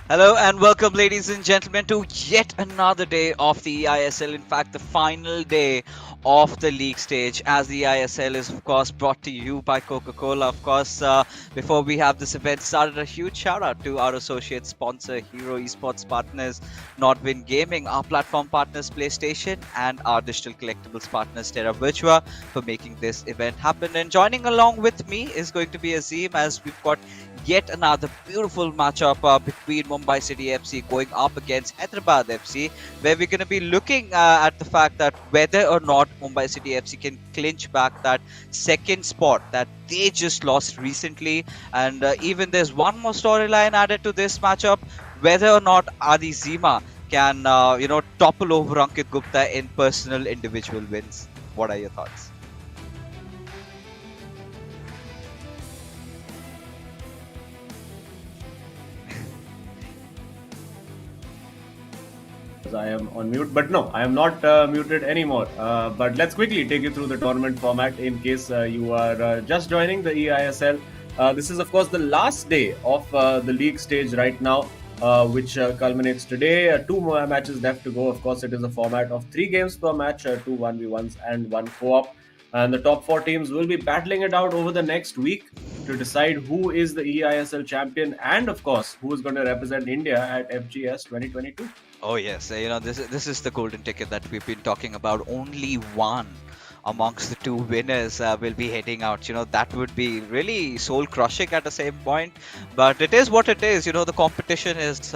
Hello and welcome, ladies and gentlemen, to yet another day of the eISL. In fact, the final day of the league stage, as the eISL is, of course, brought to you by Coca-Cola. Of course, before we have this event started, a huge shout out to our associate sponsor, Hero Esports partners, Nordwin Gaming, our platform partners, PlayStation, and our digital collectibles partners, Terra Virtua, for making this event happen. And joining along with me is going to be Azim, as we've got yet another beautiful matchup between Mumbai City FC going up against Hyderabad FC, where we're going to be looking at the fact that whether or not Mumbai City FC can clinch back that second spot that they just lost recently. And even there's one more storyline added to this matchup, whether or not Adi Zima can, topple over Ankit Gupta in personal individual wins. What are your thoughts? I am on mute, but no, I am not muted anymore. But let's quickly take you through the tournament format in case you are just joining the eISL. This is, of course, the last day of the league stage right now, which culminates today. Two more matches left to go. Of course, it is a format of 3 games per match, two 1v1s and one co-op. And the top 4 teams will be battling it out over the next week to decide who is the eISL champion and, of course, who is going to represent India at FGS 2022. Oh yes, this is the golden ticket that we've been talking about. Only one amongst the two winners will be heading out. That would be really soul crushing at the same point, but it is what it is. The competition is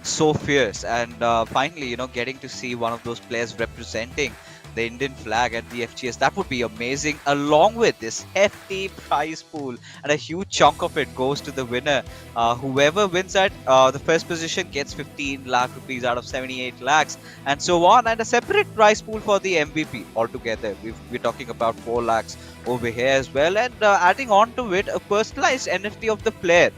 so fierce, and finally, getting to see one of those players representing the Indian flag at the FGS, that would be amazing, along with this hefty prize pool, and a huge chunk of it goes to the winner. Whoever wins at the first position gets 15 lakh rupees out of 78 lakhs, and so on, and a separate prize pool for the MVP altogether. We're talking about 4 lakhs over here as well, and adding on to it, a personalized NFT of the player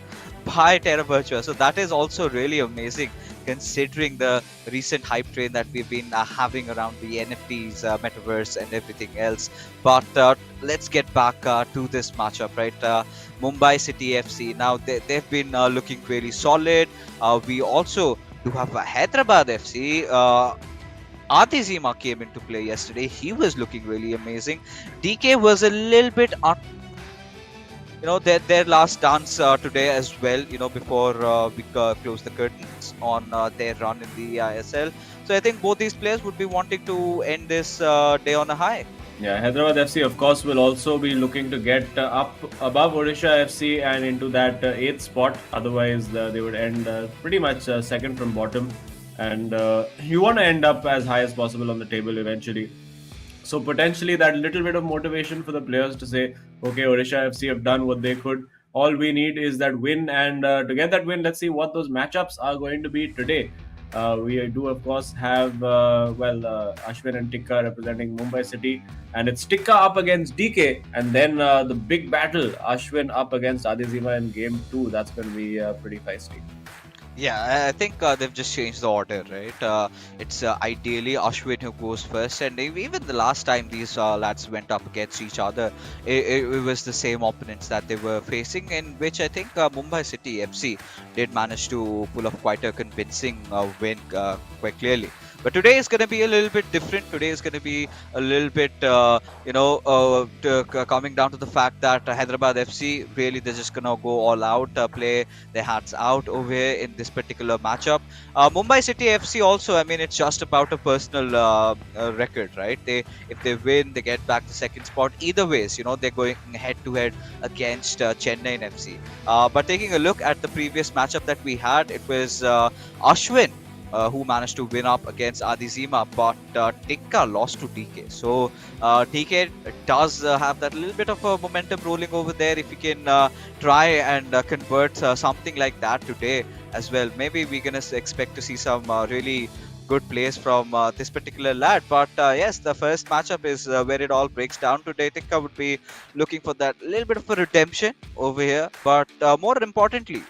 by Terra Virtua. So that is also really amazing, considering the recent hype train that we've been having around the NFTs, metaverse, and everything else. But let's get back to this matchup, right? Mumbai City FC. Now they've been looking really solid. We also do have Hyderabad FC. Adi Zima came into play yesterday. He was looking really amazing. DK was a little bit their last dance today as well, before we close the curtains on their run in the ISL. So I think both these players would be wanting to end this day on a high. Yeah, Hyderabad FC, of course, will also be looking to get up above Odisha FC and into that 8th spot. Otherwise, they would end pretty much second from bottom. And you want to end up as high as possible on the table eventually. So potentially that little bit of motivation for the players to say, okay, Odisha FC have done what they could. All we need is that win, and to get that win, let's see what those matchups are going to be today. We do, of course, have Ashwin and Tikka representing Mumbai City, and it's Tikka up against DK, and then the big battle, Ashwin up against Adizima in game 2. That's going to be pretty feisty. Yeah, I think they've just changed the order, right? It's ideally Ashwin who goes first, and even the last time these lads went up against each other, it was the same opponents that they were facing, in which I think Mumbai City FC did manage to pull off quite a convincing win quite clearly. But today is going to be a little bit different. Today is going to be a little bit, coming down to the fact that Hyderabad FC, really, they're just going to go all out, play their hats out over here in this particular matchup. Mumbai City FC also, I mean, it's just about a personal record, right? If they win, they get back the second spot. Either ways, they're going head to head against Chennai FC. But taking a look at the previous matchup that we had, it was Ashwin who managed to win up against Adizima, but Tikka lost to DK. So DK does have that little bit of a momentum rolling over there. If you can try and convert something like that today as well, maybe we're going to expect to see some really good plays from this particular lad. But yes, the first matchup is where it all breaks down today. Tikka would be looking for that little bit of a redemption over here. But more importantly,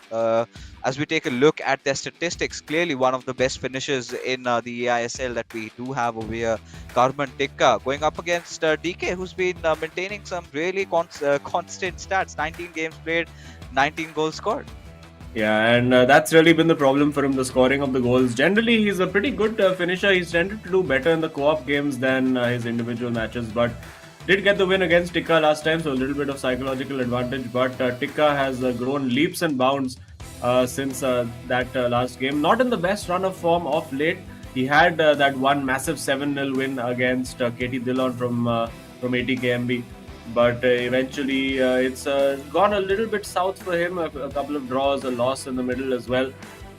as we take a look at their statistics, clearly one of the best finishers in the eISL that we do have over here, Karman Tikka, going up against DK, who's been maintaining some really constant stats. 19 games played, 19 goals scored. Yeah, and that's really been the problem for him, the scoring of the goals. Generally, he's a pretty good finisher. He's tended to do better in the co-op games than his individual matches, but did get the win against Tikka last time, so a little bit of psychological advantage. But Tikka has grown leaps and bounds since that last game. Not in the best run of form of late. He had that one massive 7-0 win against KT Dillon from 80 kmb, but eventually it's gone a little bit south for him. A couple of draws, a loss in the middle as well.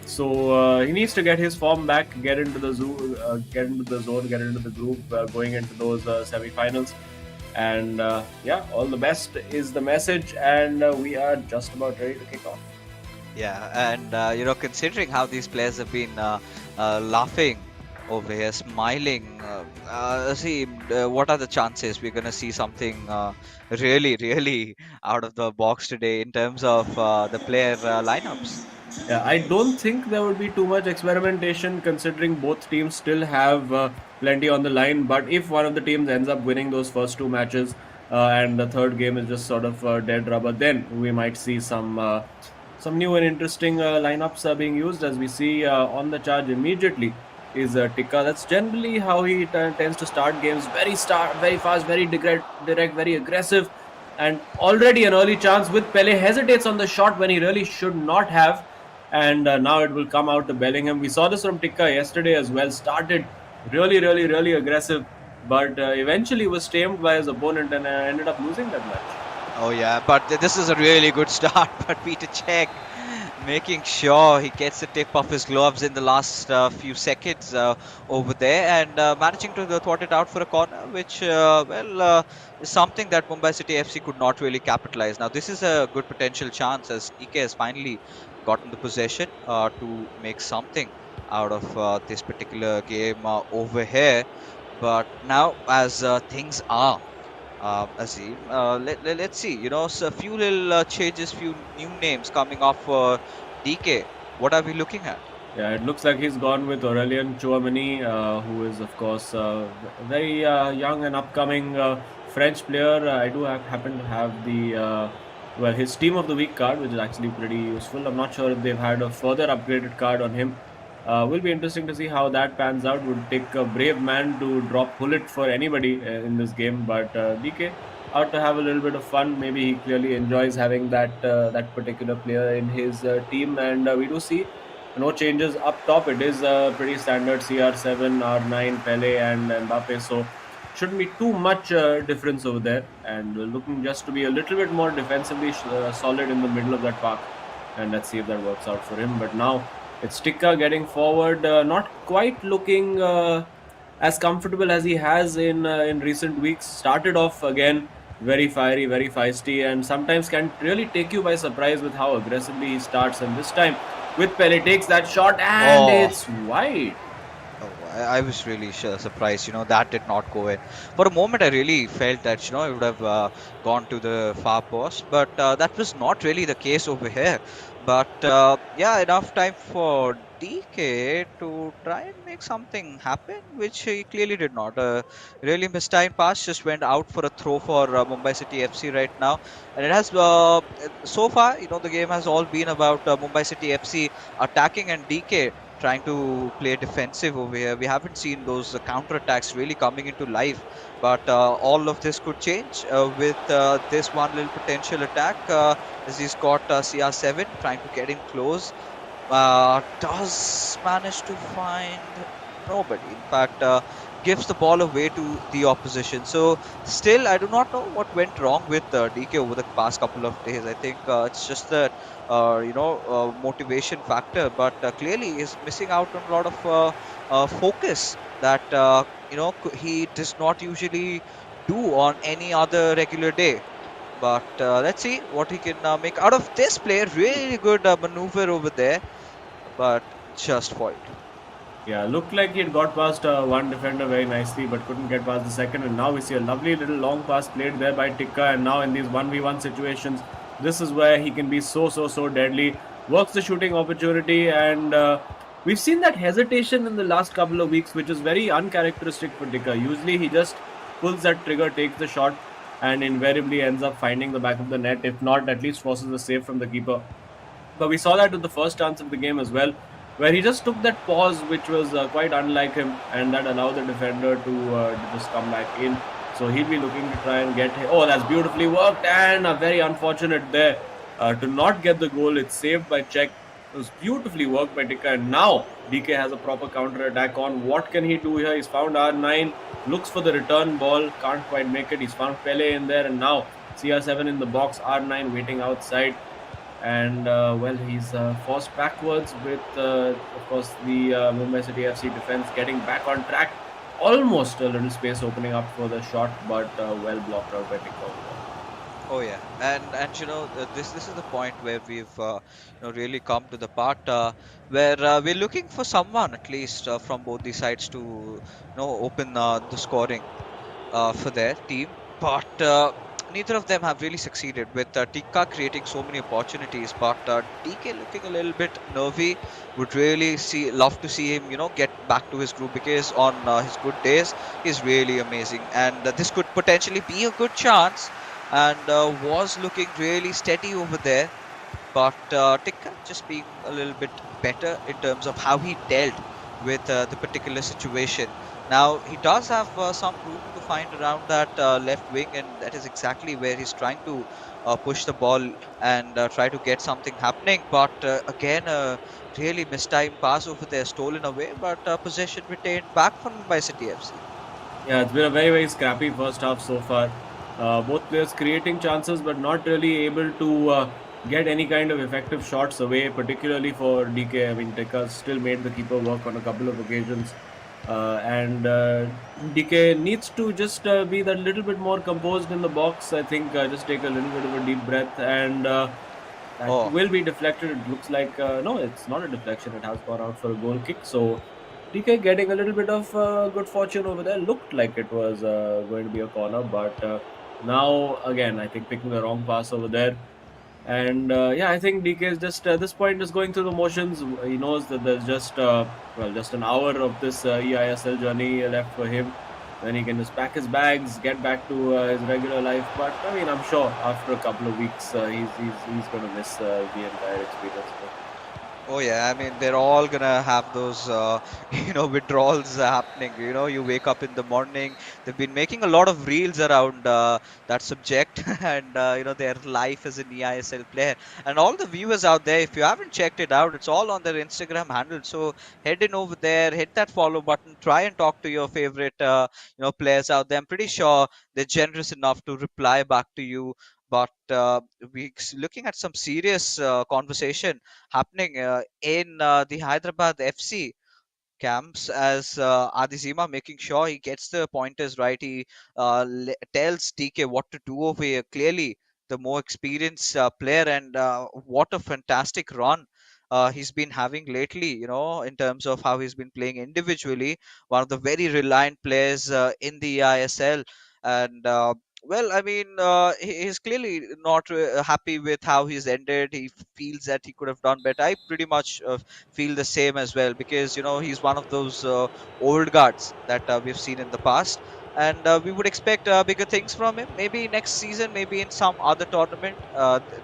So he needs to get his form back, get into the get into the zone, get into the groove, going into those semi-finals. And yeah, all the best is the message, and we are just about ready to kick off. Yeah, and considering how these players have been laughing over here, smiling, what are the chances we're going to see something really, really out of the box today in terms of the player lineups? Yeah, I don't think there would be too much experimentation considering both teams still have plenty on the line. But if one of the teams ends up winning those first two matches and the third game is just sort of dead rubber, then we might see some new and interesting lineups being used. As we see on the charge immediately is Tikka. That's generally how he tends to start games. Very fast, very direct, very aggressive. And already an early chance with Pele hesitates on the shot when he really should not have, and now it will come out to Bellingham. We saw this from Tikka yesterday as well. Started really aggressive, but eventually was tamed by his opponent and ended up losing that match. Oh yeah, but this is a really good start. But Peter Cech making sure he gets the tip of his gloves in the last few seconds over there, and managing to thwart it out for a corner, which is something that Mumbai City FC could not really capitalize. Now this is a good potential chance as DK has finally gotten the possession to make something out of this particular game over here. But now, as things are, Azim, let's see. So a few little changes, few new names coming off for DK. What are we looking at? Yeah, it looks like he's gone with Aurelien Chouameni, who is, of course, very young and upcoming French player. I do happen to have his Team of the Week card, which is actually pretty useful. I'm not sure if they've had a further upgraded card on him. Will be interesting to see how that pans out. Would take a brave man to drop bullet for anybody in this game, but DK out to have a little bit of fun. Maybe he clearly enjoys having that particular player in his team, and we do see no changes up top. It is pretty standard CR7, R9, Pele, and Mbappe. So shouldn't be too much difference over there. And we're looking just to be a little bit more defensively solid in the middle of that park. And let's see if that works out for him. But now it's Tikka getting forward, not quite looking as comfortable as he has in recent weeks. Started off again very fiery, very feisty, and sometimes can really take you by surprise with how aggressively he starts. And this time, with Pele takes that shot and it's wide. Oh, I was really surprised. That did not go in. For a moment, I really felt that it would have gone to the far post, but that was not really the case over here. But yeah, enough time for DK to try and make something happen, which he clearly did not. Really mistimed pass just went out for a throw for Mumbai City FC right now, and it has so far. The game has all been about Mumbai City FC attacking and DK trying to play defensive over here. We haven't seen those counter attacks really coming into life, but all of this could change with this one little potential attack. As he's got CR7 trying to get in close, does manage to find nobody. In fact, gives the ball away to the opposition. So still, I do not know what went wrong with DK over the past couple of days. I think it's just that motivation factor, but clearly is missing out on a lot of focus that he does not usually do on any other regular day. But let's see what he can make out of this play. Really good maneuver over there, but just foiled. Yeah, looked like he had got past one defender very nicely, but couldn't get past the second. And now we see a lovely little long pass played there by Tikka. And now in these 1v1 situations, this is where he can be so deadly. Works the shooting opportunity, and we've seen that hesitation in the last couple of weeks, which is very uncharacteristic for Tikka. Usually he just pulls that trigger, takes the shot, and invariably ends up finding the back of the net. If not, at least forces a save from the keeper. But we saw that with the first chance of the game as well, where he just took that pause, which was quite unlike him, and that allowed the defender to just come back in. So he'll be looking to try and get. Oh, that's beautifully worked, and very unfortunate there to not get the goal. It's saved by Czech. It was beautifully worked by Tika, and now DK has a proper counter attack on. What can he do here? He's found R9, looks for the return ball, can't quite make it. He's found Pele in there, and now CR7 in the box, R9 waiting outside. And well, he's forced backwards with, of course, the Mumbai City FC defense getting back on track. Almost a little space opening up for the shot, but well blocked out by Tika. Oh yeah, and this is the point where we've really come to the part where we're looking for someone at least from both the sides to open the scoring for their team, but neither of them have really succeeded with Tika creating so many opportunities, but DK looking a little bit nervy. Would really love to see him get back to his groove, because on his good days he's really amazing, and this could potentially be a good chance, and was looking really steady over there, but Tikka just being a little bit better in terms of how he dealt with the particular situation. Now he does have some room to find around that left wing, and that is exactly where he's trying to push the ball and try to get something happening. But again, a really mistimed pass over there, stolen away, but possession retained back from Mumbai City FC. Yeah, it's been a very, very scrappy first half so far. Both players creating chances, but not really able to get any kind of effective shots away, particularly for DK. I mean, Tekka still made the keeper work on a couple of occasions. And DK needs to just be that little bit more composed in the box. I think just take a little bit of a deep breath, and that will be deflected. It looks like no, it's not a deflection. It has gone out for a goal kick. So DK getting a little bit of good fortune over there. Looked like it was going to be a corner, but now again, I think picking the wrong pass over there. And yeah, I think DK is just at this point is going through the motions. He knows that there's just just an hour of this eISL journey left for him. Then he can just pack his bags, get back to his regular life. But I mean, I'm sure after a couple of weeks, he's going to miss the entire experience. Oh yeah, I mean they're all gonna have those withdrawals happening. You wake up in the morning. They've been making a lot of reels around that subject, and their life as an eISL player. And all the viewers out there, if you haven't checked it out, it's all on their Instagram handle. So head in over there, hit that follow button, try and talk to your favorite players out there. I'm pretty sure they're generous enough to reply back to you. But we're looking at some serious conversation happening in the Hyderabad FC camps, as Adizima making sure he gets the pointers right. He tells TK what to do over here. Clearly, the more experienced player, and what a fantastic run he's been having lately, in terms of how he's been playing individually. One of the very reliant players in the ISL. And well, I mean, he's clearly not happy with how he's ended. He feels that he could have done better. I pretty much feel the same as well, because he's one of those old guards that we've seen in the past, and we would expect bigger things from him. Maybe next season, maybe in some other tournament.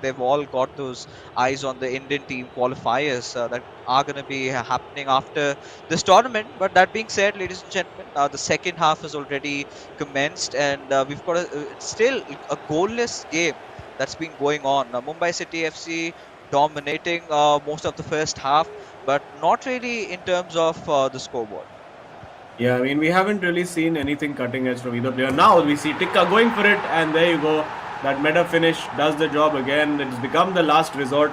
They've all got those eyes on the Indian team qualifiers that are going to be happening after this tournament. But that being said, ladies and gentlemen, the second half has already commenced, and we've got still a goalless game that's been going on. Mumbai City FC dominating most of the first half, but not really in terms of the scoreboard. Yeah, I mean, we haven't really seen anything cutting edge from either player. Now we see Tikka going for it, and there you go. That meta finish does the job again. It's become the last resort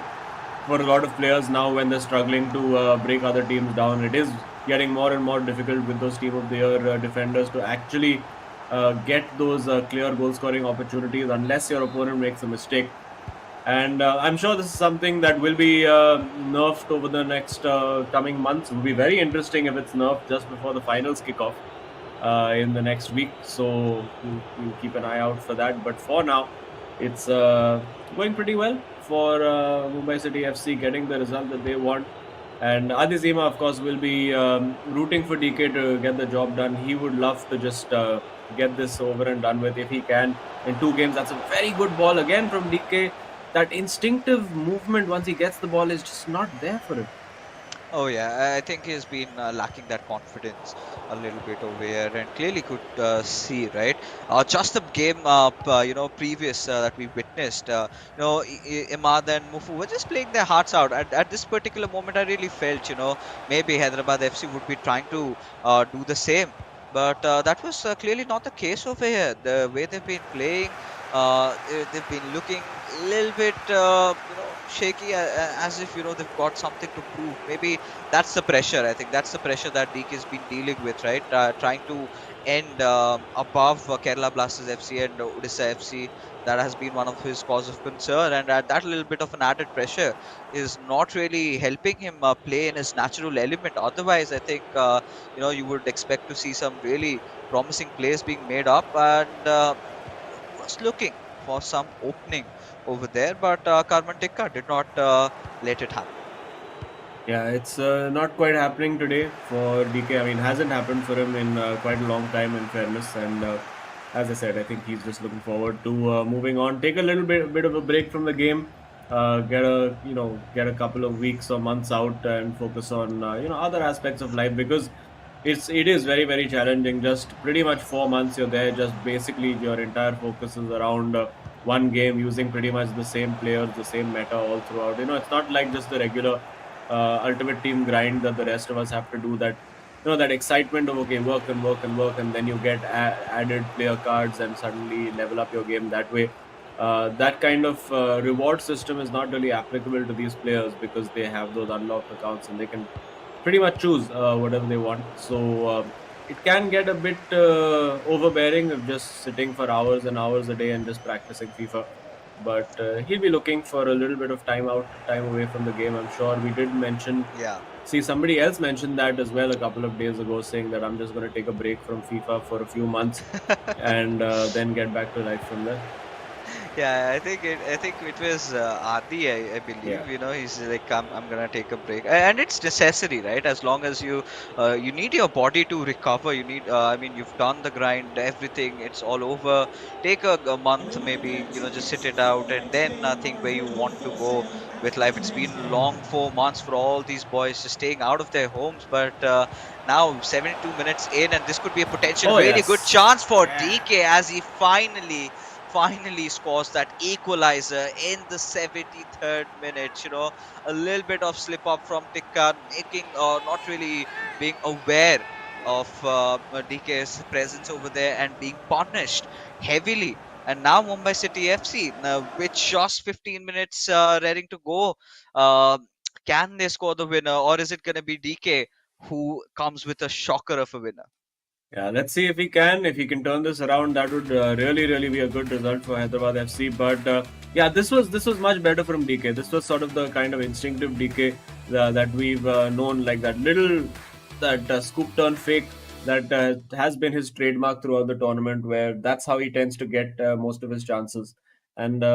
for a lot of players now when they're struggling to break other teams down. It is getting more and more difficult with those team of the year defenders to actually get those clear goal scoring opportunities unless your opponent makes a mistake. And I'm sure this is something that will be nerfed over the next coming months. It will be very interesting if it's nerfed just before the finals kick off in the next week. So we'll keep an eye out for that. But for now, it's going pretty well for Mumbai City FC getting the result that they want. And Adizima, of course, will be rooting for DK to get the job done. He would love to just get this over and done with if he can in 2 games. That's a very good ball again from DK. that instinctive movement once he gets the ball is just not there for him. Oh yeah, I think he's been lacking that confidence a little bit over here, and clearly could see right. Just the game, previous that we witnessed, Imad and Mufu were just playing their hearts out. At this particular moment, I really felt, maybe Hyderabad FC would be trying to do the same, but that was clearly not the case over here. The way they've been playing, they've been looking a little bit, shaky, as if they've got something to prove. Maybe that's the pressure. I think that's the pressure that Deke has been dealing with, right? Trying to end above Kerala Blasters FC and Odisha FC. That has been one of his cause of concern, and that little bit of an added pressure is not really helping him play in his natural element. Otherwise, I think you would expect to see some really promising plays being made up, and was looking for some opening over there, but Karman Tikka did not let it happen. Yeah, it's not quite happening today for DK. I mean, hasn't happened for him in quite a long time, in fairness. And as I said, I think he's just looking forward to moving on, take a bit of a break from the game, get a couple of weeks or months out, and focus on other aspects of life, because it is very challenging. Just pretty much 4 months you're there. Just basically your entire focus is around one game, using pretty much the same players, the same meta all throughout. It's not like just the regular ultimate team grind that the rest of us have to do. That that excitement of, okay, work and work and work, and then you get added player cards and suddenly level up your game that way. That kind of reward system is not really applicable to these players, because they have those unlocked accounts and they can pretty much choose whatever they want. So it can get a bit overbearing of just sitting for hours and hours a day and just practicing FIFA. But he'll be looking for a little bit of time out, time away from the game, I'm sure. We did mention, Yeah. see, somebody else mentioned that as well a couple of days ago, saying that I'm just going to take a break from FIFA for a few months and then get back to life from there. Yeah, I think it was Adi, I Yeah. believe. He's like, I'm gonna take a break, and it's necessary, right? As long as you need your body to recover. You need, I mean, you've done the grind, everything. It's all over. Take a month, maybe. Just sit it out, and then think where you want to go with life. It's been long 4 months for all these boys just staying out of their homes, but now 72 minutes in, and this could be a potential Oh, really good yes. chance for Yeah. DK as he finally scores that equalizer in the 73rd minute. A little bit of slip up from Tikka, making not really being aware of DK's presence over there and being punished heavily. And now Mumbai City FC, with just 15 minutes ready to go, uh, can they score the winner, or is it going to be DK who comes with a shocker of a winner? Yeah, let's see if he can. If he can turn this around, that would really be a good result for Hyderabad FC. But yeah, this was much better from DK. This was sort of the kind of instinctive DK that we've known, like that scoop turn fake that has been his trademark throughout the tournament, where that's how he tends to get most of his chances. And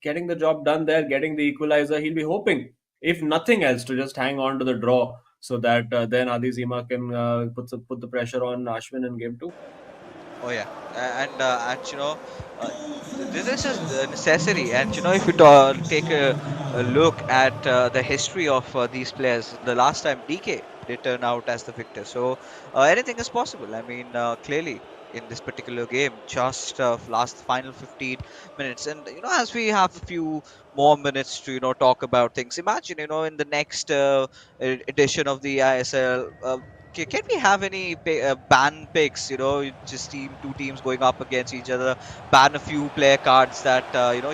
getting the job done there, getting the equalizer, he'll be hoping, if nothing else, to just hang on to the draw, so that then Adi Zima can put the pressure on Ashwin in game two. Oh yeah, and uh, this is necessary. And if you take a look at the history of these players, the last time DK did turn out as the victor. So anything is possible. I mean, clearly in this particular game, just last final 15 minutes, and as we have a few more minutes to talk about things. Imagine in the next edition of the ISL. Can we have any ban picks? Just two teams going up against each other. Ban a few player cards that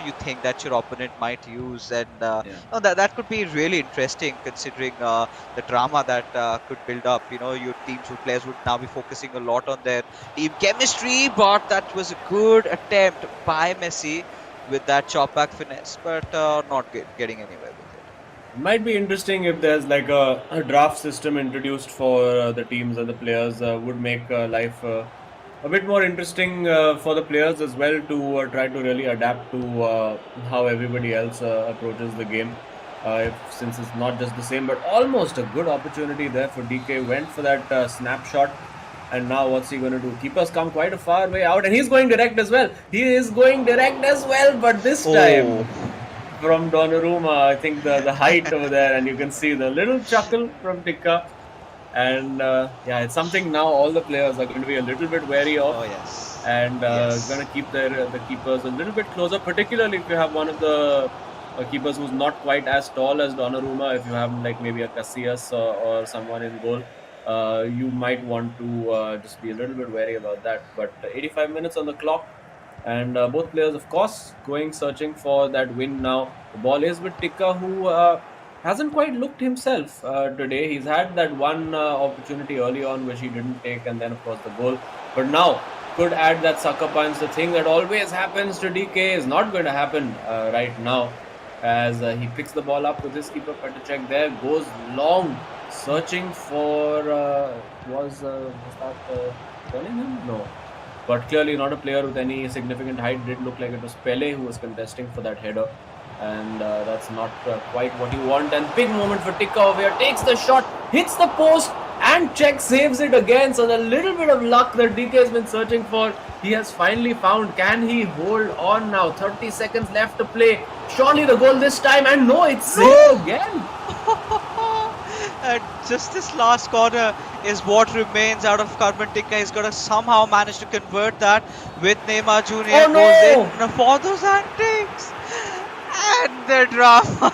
you think that your opponent might use, and Yeah. that could be really interesting considering the drama that could build up. Your teams, your players would now be focusing a lot on their team chemistry, but that was a good attempt by Messi with that chop back finesse, but not getting anywhere with it. Might be interesting if there's like a draft system introduced for the teams and the players. Would make life a bit more interesting for the players as well, to try to really adapt to how everybody else approaches the game. Since it's not just the same, but almost a good opportunity there for DK. Went for that snapshot, and now what's he going to do? Keeper's come quite a far way out, and he's going direct as well. He is going direct as well, but this Oh, time from Donnarumma. I think the height over there, and you can see the little chuckle from Tikka. And yeah, it's something now all the players are going to be a little bit wary of, Oh yes. and going to Yes. keep their the keepers a little bit closer, particularly if you have one of the keepers who's not quite as tall as Donnarumma. If you have like maybe a Casillas or someone in goal, you might want to just be a little bit wary about that. But 85 minutes on the clock, and both players, of course, going searching for that win now. The ball is with Tikka, who hasn't quite looked himself today. He's had that one opportunity early on which he didn't take, and then of course the goal. But now could add that sucker punch. The thing that always happens to DK is not going to happen right now, as he picks the ball up with his keeper Petacek. There goes long, searching for was that Bellingham? No, but clearly not a player with any significant height. Did look like it was Pele who was contesting for that header, and that's not quite what you want. And big moment for Tikka over here. Takes the shot, hits the post, and Czech saves it again. So the little bit of luck that DK has been searching for, he has finally found. Can he hold on now? 30 seconds left to play. Surely the goal this time, and no, it's saved again. And just this last corner is what remains out of Carmen Tikka. He's got to somehow manage to convert that with Neymar Jr. Oh goes no! in for those antics. And the drama.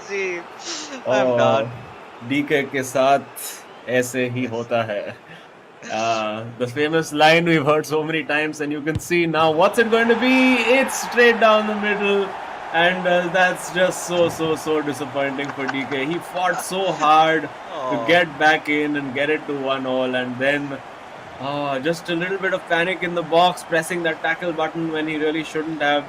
See, I'm done. DK के साथ ऐसे ही होता है. The famous line we've heard so many times, and you can see now what's it going to be. It's straight down the middle, and that's just so disappointing for DK. He fought so hard to get back in and get it to 1-1, and then just a little bit of panic in the box, pressing that tackle button when he really shouldn't have.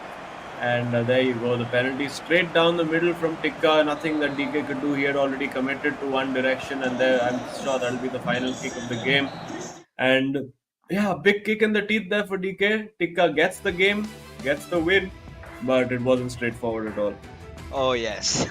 And there you go, the penalty straight down the middle from Tikka. Nothing that DK could do. He had already committed to one direction, and there I'm sure that'll be the final kick of the game. And yeah, big kick in the teeth there for DK. Tikka gets the game, gets the win, but it wasn't straightforward at all. Oh yes.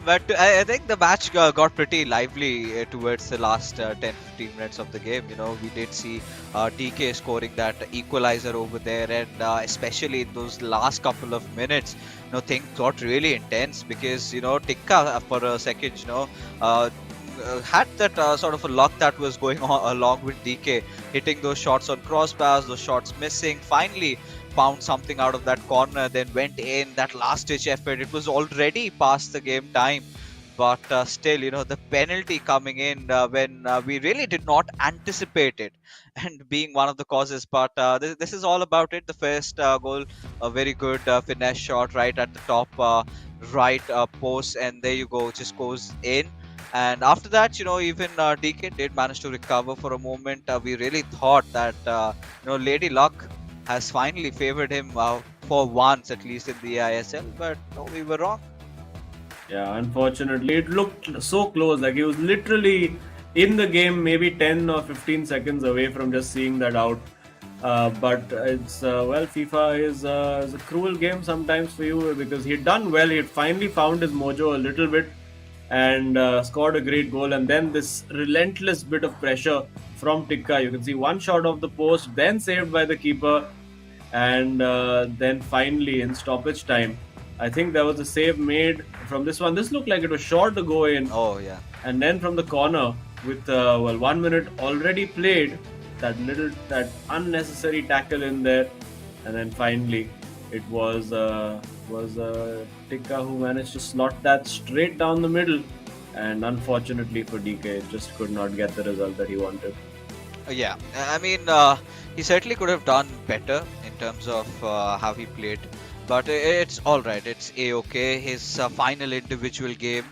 But I think the match got pretty lively towards the last 10-15 minutes of the game. You know, we did see DK scoring that equalizer over there, and especially in those last couple of minutes, you know, things got really intense because, you know, Tikka for a second, you know, had that sort of a luck that was going on along with DK, hitting those shots on crossbars, those shots missing. Finally found something out of that corner, then went in that last ditch effort. It was already past the game time, but still, you know, the penalty coming in when we really did not anticipate it, and being one of the causes. But this is all about it. The first goal, a very good finesse shot right at the top right post, and there you go, just goes in. And after that, you know, even DK did manage to recover for a moment. We really thought that, you know, Lady Luck has finally favored him for once, at least in the eISL, but no, we were wrong. Yeah, unfortunately, it looked so close. Like he was literally in the game, maybe 10 or 15 seconds away from just seeing that out. But it's well, FIFA is a cruel game sometimes for you, because he'd done well. He had finally found his mojo a little bit and scored a great goal. And then this relentless bit of pressure from Tikka. You can see one shot off the post, then saved by the keeper, and then finally in stoppage time, I think there was a save made from this one. This looked like it was sure to go in. Oh yeah. And then from the corner, with 1 minute already played, that unnecessary tackle in there, and then finally it was Tikka who managed to slot that straight down the middle, and unfortunately for DK, just could not get the result that he wanted. Yeah, I mean, he certainly could have done better in terms of how he played, but it's all right. It's a-okay. His final individual game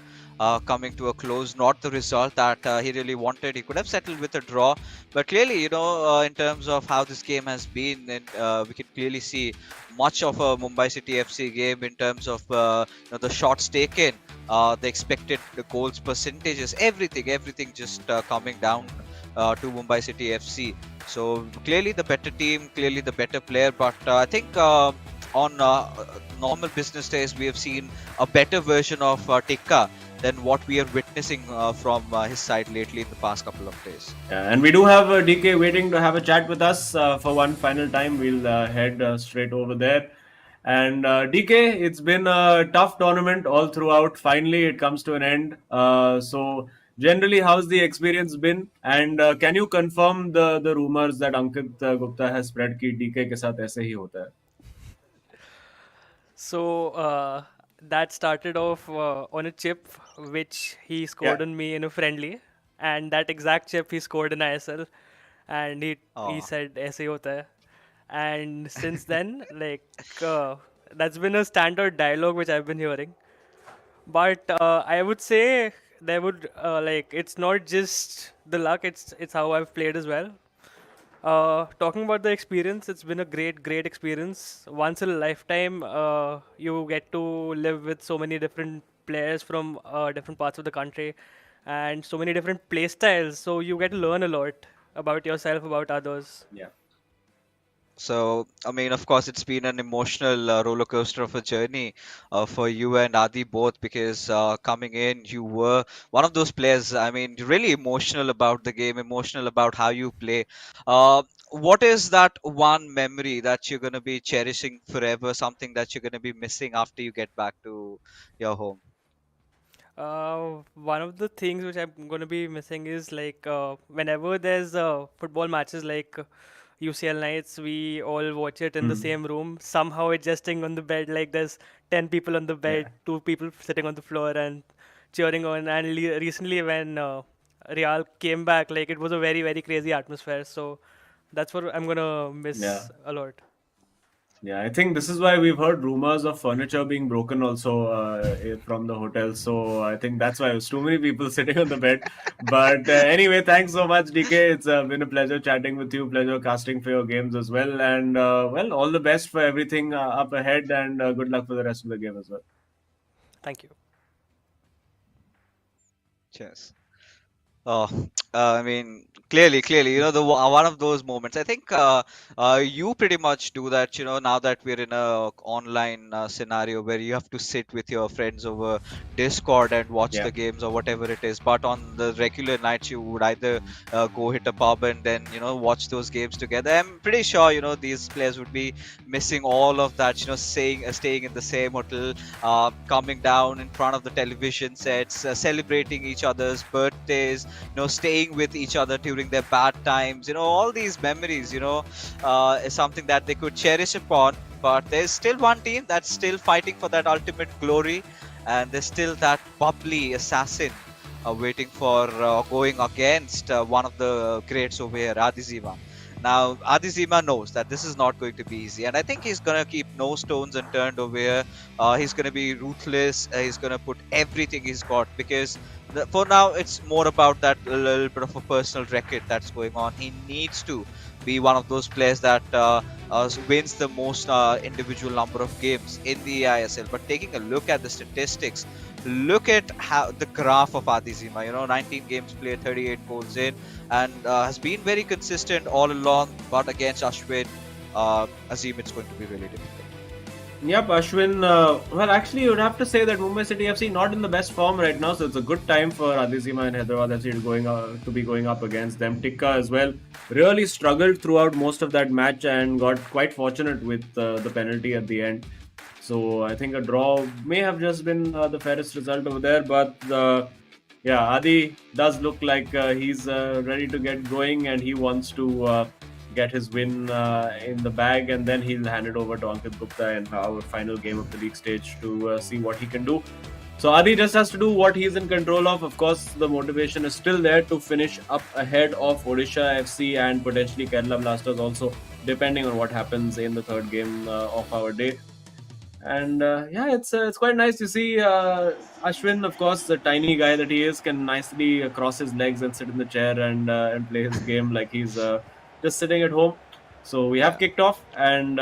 coming to a close, not the result that he really wanted. He could have settled with a draw, but clearly, you know, in terms of how this game has been, and we can clearly see much of a Mumbai City FC game in terms of you know, the shots taken, the expected goals percentages, everything just coming down to Mumbai City FC. So clearly the better team, clearly the better player, but I think on normal business days we have seen a better version of Tikka than what we are witnessing from his side lately in the past couple of days. Yeah, and we do have DK waiting to have a chat with us for one final time. We'll head straight over there. And DK, it's been a tough tournament all throughout. Finally, it comes to an end. So, generally, how's the experience been? And can you confirm the rumors that Ankit Gupta has spread कि DK के साथ ऐसे ही होता है? So that started off on a chip which he Yeah, scored on me in a friendly, and that exact chip he scored in ISL, and he Oh. said ऐसे ही होता है, and since then uh, that's been a standard dialogue which I've been hearing. But I would say there would it's not just the luck; it's how I've played as well. Talking about the experience, it's been a great experience. Once in a lifetime, you get to live with so many different players from different parts of the country and so many different play styles. So you get to learn a lot about yourself, about others. yeah. So, I mean, of course, it's been an emotional roller coaster of a journey for you and Adi both because coming in, you were one of those players. I mean, really emotional about the game, emotional about how you play. What is that one memory that you're going to be cherishing forever, something that you're going to be missing after you get back to your home? One of the things which I'm going to be missing is whenever there's football matches UCL nights, we all watch it in the Hmm. same room, somehow adjusting on the bed. Like there's 10 people on the Yeah. bed, two people sitting on the floor and cheering on. And recently, when Real came back, like it was a very crazy atmosphere. So that's what I'm going to Yeah. miss a lot. Yeah, I think this is why we've heard rumors of furniture being broken also from the hotel. So I think that's why it was too many people sitting on the bed. But anyway, thanks so much, DK. It's been a pleasure chatting with you. Pleasure casting for your games as well. And well, all the best for everything up ahead, and good luck for the rest of the game as well. Thank you. Cheers. Oh, I mean, clearly, one of those moments. I think you pretty much do that, now that we're in a online scenario where you have to sit with your friends over Discord and watch Yeah, the games or whatever it is. But on the regular nights, you would either go hit a pub and then, watch those games together. I'm pretty sure, these players would be missing all of that, staying in the same hotel, coming down in front of the television sets, celebrating each other's birthdays, staying with each other during their bad times, all these memories, is something that they could cherish upon. But there's still one team that's still fighting for that ultimate glory, and there's still that bubbly assassin waiting for going against one of the greats over here, Adizima. Now, Adizima knows that this is not going to be easy, and I think he's going to keep no stones unturned over here. He's going to be ruthless. He's going to put everything he's got because for now it's more about that little bit of a personal record that's going on. He needs to be one of those players that wins the most individual number of games in the eISL. But taking a look at the statistics, look at how the graph of Adizima, 19 games played, 38 goals in, and has been very consistent all along. But against Ashwin, Azim, it's going to be really difficult. Yep, Ashwin. Well, actually, you would have to say that Mumbai City FC not in the best form right now, so it's a good time for Adizima and Hyderabad FC to be going up against them. Tikka as well really struggled throughout most of that match and got quite fortunate with the penalty at the end. So I think a draw may have just been the fairest result over there. But yeah, Adi does look like he's ready to get going and he wants to get his win in the bag, and then he'll hand it over to Ankit Gupta in our final game of the league stage to see what he can do. So Adi just has to do what he's in control of. Of course, the motivation is still there to finish up ahead of Odisha FC and potentially Kerala Blasters also, depending on what happens in the third game of our day. And yeah, it's quite nice to see Ashwin. Of course, the tiny guy that he is can nicely cross his legs and sit in the chair and play his game like he's just sitting at home. So we have Yeah. kicked off, and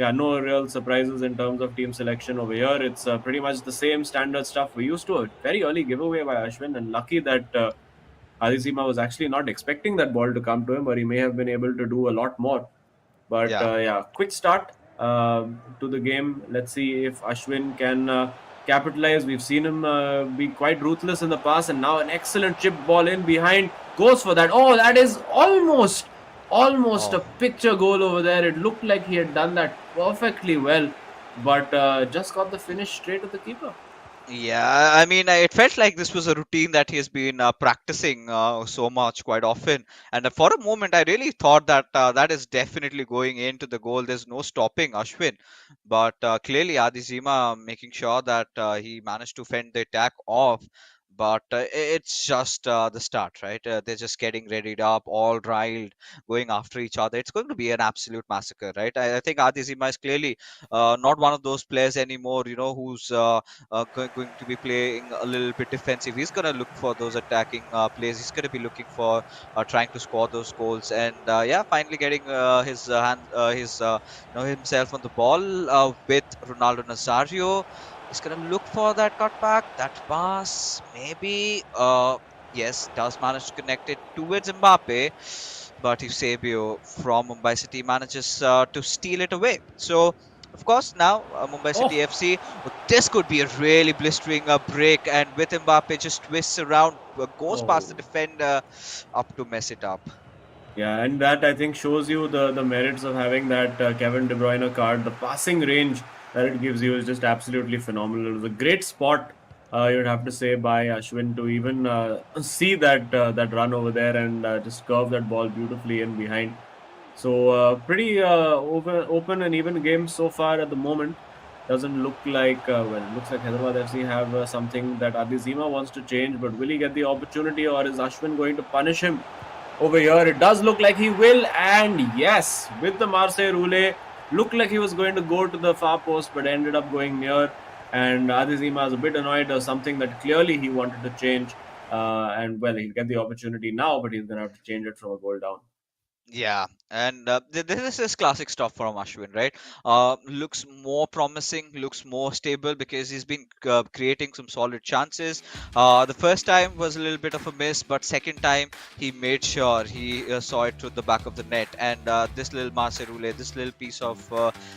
yeah, no real surprises in terms of team selection over here. It's pretty much the same standard stuff we used to. A very early giveaway by Ashwin, and lucky that Adizima was actually not expecting that ball to come to him, or he may have been able to do a lot more. But Yeah. yeah, quick start to the game. Let's see if Ashwin can capitalize. We've seen him be quite ruthless in the past, and now an excellent chip ball in behind goes for that. Oh, that is almost Oh. a picture goal over there. It looked like he had done that perfectly well. but just got the finish straight at the keeper. Yeah, I mean, it felt like this was a routine that he has been practicing so much quite often. And for a moment, I really thought that that is definitely going into the goal. There's no stopping Ashwin. But clearly, Adizima making sure that he managed to fend the attack off. But it's just the start, right? They're just getting readied up, all riled, going after each other. It's going to be an absolute massacre, right? I think Adizima is clearly not one of those players anymore, who's going to be playing a little bit defensive. He's going to look for those attacking plays. He's going to be looking for trying to score those goals. And yeah, finally getting himself on the ball with Ronaldo Nazario. He's going to look for that cutback, that pass, maybe. Yes, does manage to connect it towards Mbappe, but Eusebio from Mumbai City manages to steal it away. So, of course, now Mumbai Oh, City FC, this could be a really blistering break, and with Mbappe just twists around, goes oh. past the defender up to mess it up. Yeah, and that I think shows you the merits of having that Kevin De Bruyne card. The passing range that it gives you is just absolutely phenomenal. It was a great spot, you'd have to say, by Ashwin to even see that run over there and just curve that ball beautifully in behind. So pretty open and even game so far at the moment. Doesn't look like it looks like Hyderabad FC have something that Adizima wants to change, but will he get the opportunity, or is Ashwin going to punish him? Over here, it does look like he will, and yes, with the Marseille Roulette, looked like he was going to go to the far post, but ended up going near. And Adizima is a bit annoyed or something that clearly he wanted to change. And well, he'll get the opportunity now, but he's going to have to change it from a goal down. Yeah, and this is classic stuff from Ashwin, right? Looks more promising, looks more stable because he's been creating some solid chances. The first time was a little bit of a miss, but second time he made sure he saw it through the back of the net. And this little Marcerule, this little piece of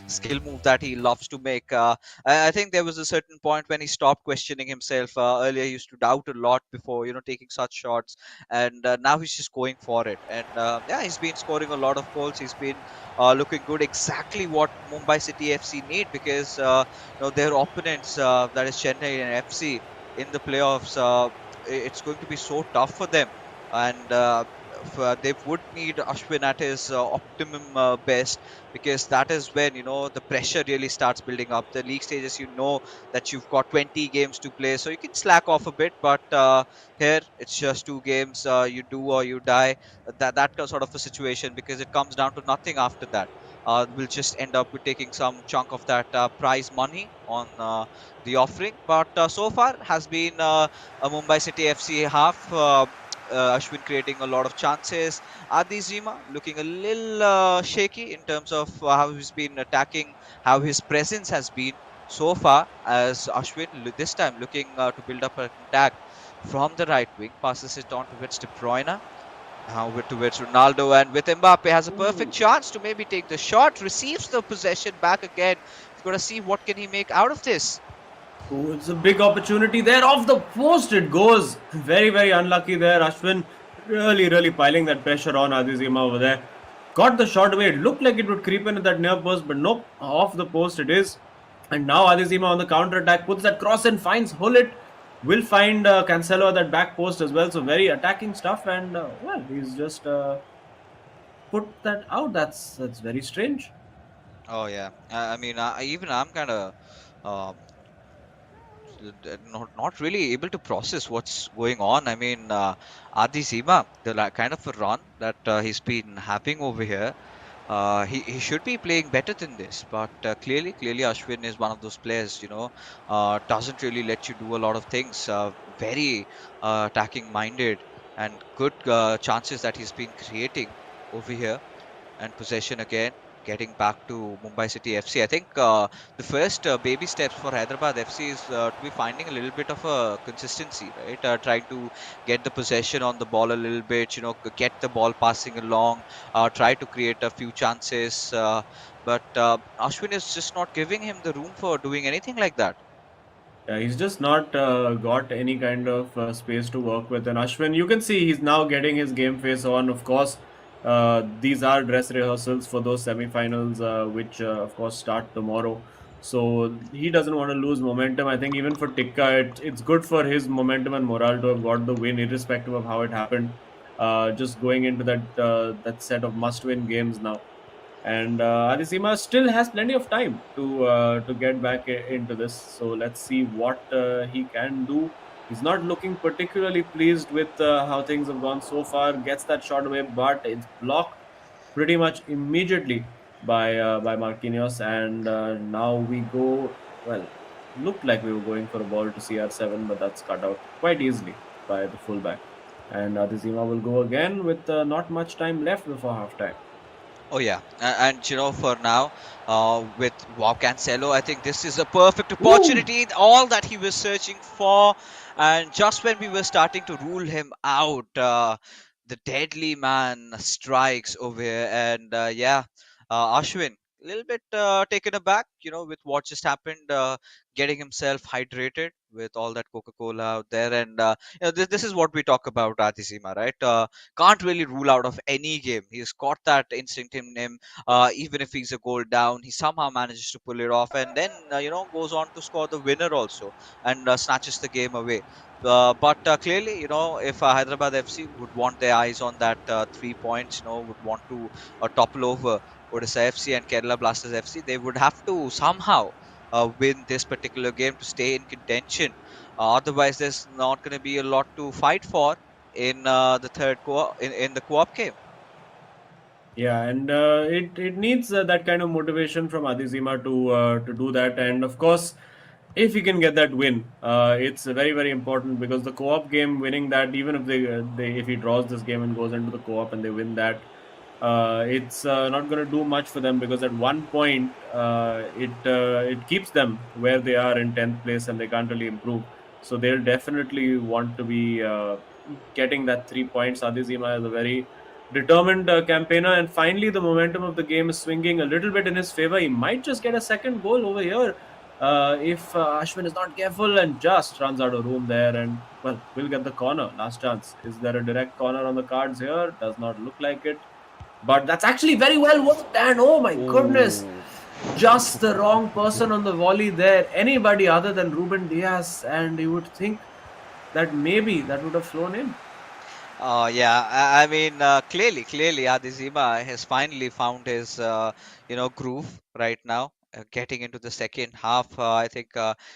skill move that he loves to make, I think there was a certain point when he stopped questioning himself. Earlier, he used to doubt a lot before, taking such shots, and now he's just going for it. And yeah, he's been scoring a lot of goals. He's been looking good, exactly what Mumbai City FC need, because their opponents, that is Chennai and FC, in the playoffs, it's going to be so tough for them. And they would need Ashwin at his optimum best, because that is when the pressure really starts building up. The league stages, that you've got 20 games to play, so you can slack off a bit, but here, it's just two games. You do or you die. Sort of a situation, because it comes down to nothing after that. We'll just end up with taking some chunk of that prize money on the offering. But so far has been a Mumbai City FC half. Ashwin creating a lot of chances. Adi Zima looking a little shaky in terms of how he's been attacking, how his presence has been so far, as Ashwin this time looking to build up an attack from the right wing, passes it on towards De Bruyne, towards Ronaldo, and with Mbappe has a perfect Ooh. chance to maybe take the shot, receives the possession back again. We've got to see what can he make out of this. Oh, it's a big opportunity there. Off the post it goes. Very, very unlucky there. Ashwin really piling that pressure on Adizima over there. Got the shot away. It looked like it would creep in at that near post, but nope. Off the post it is. And now Adizima on the counter attack puts that cross and finds Hullet. Will find Cancelo at that back post as well. So very attacking stuff. And well, he's just put that out. That's very strange. Oh yeah, I mean, even I'm kind of not really able to process what's going on. I mean, Adi Zima, kind of a run that he's been having over here. He should be playing better than this, but clearly Ashwin is one of those players, doesn't really let you do a lot of things. Very attacking minded, and good chances that he's been creating over here. And possession again, getting back to Mumbai City FC. I think the first baby steps for Hyderabad FC is to be finding a little bit of a consistency, right? Trying to get the possession on the ball a little bit, get the ball passing along, try to create a few chances. But Ashwin is just not giving him the room for doing anything like that. Yeah, he's just not got any kind of space to work with. And Ashwin, you can see he's now getting his game face on. Of course, these are dress rehearsals for those semi-finals, which of course start tomorrow. So he doesn't want to lose momentum. I think even for Tikka, it's good for his momentum and morale to have got the win, irrespective of how it happened. Just going into that set of must-win games now, and Adesima still has plenty of time to get back into this. So let's see what he can do. He's not looking particularly pleased with how things have gone so far. Gets that shot away, but it's blocked pretty much immediately by Marquinhos, and now we go. Well, looked like we were going for a ball to CR7, but that's cut out quite easily by the fullback. And Adesima will go again with not much time left before halftime. Oh yeah, and for now, with Wow Cancelo, I think this is a perfect Ooh! opportunity, all that he was searching for, and just when we were starting to rule him out, the deadly man strikes over here, and yeah, Ashwin, a little bit taken aback, with what just happened, getting himself hydrated with all that Coca-Cola out there, and this is what we talk about, Atisima, right? Can't really rule out of any game. He's got that instinct in him. Even if he's a goal down, he somehow manages to pull it off, and then goes on to score the winner also, and snatches the game away. But clearly, if Hyderabad FC would want their eyes on that 3 points, would want to topple over Odisha FC and Kerala Blasters FC, they would have to somehow win this particular game to stay in contention. Otherwise, there's not going to be a lot to fight for in the third in the co-op game. Yeah, and it needs that kind of motivation from Adizima to do that. And of course, if he can get that win, it's very important, because the co-op game, winning that, even if they if he draws this game and goes into the co-op and they win that, it's not going to do much for them, because at one point it keeps them where they are in 10th place and they can't really improve. So they'll definitely want to be getting that 3 points. Adizima is a very determined campaigner, and finally the momentum of the game is swinging a little bit in his favor. He might just get a second goal over here if Ashwin is not careful and just runs out of room there, and well, we'll get the corner. Last chance. Is there a direct corner on the cards here? Does not look like it, but that's actually very well worked. And oh my goodness, Oh. just the wrong person on the volley there. Anybody other than Ruben Diaz, and you would think that maybe that would have flown in. Yeah, I mean, clearly, Adizima has finally found his, groove right now. Getting into the second half, I think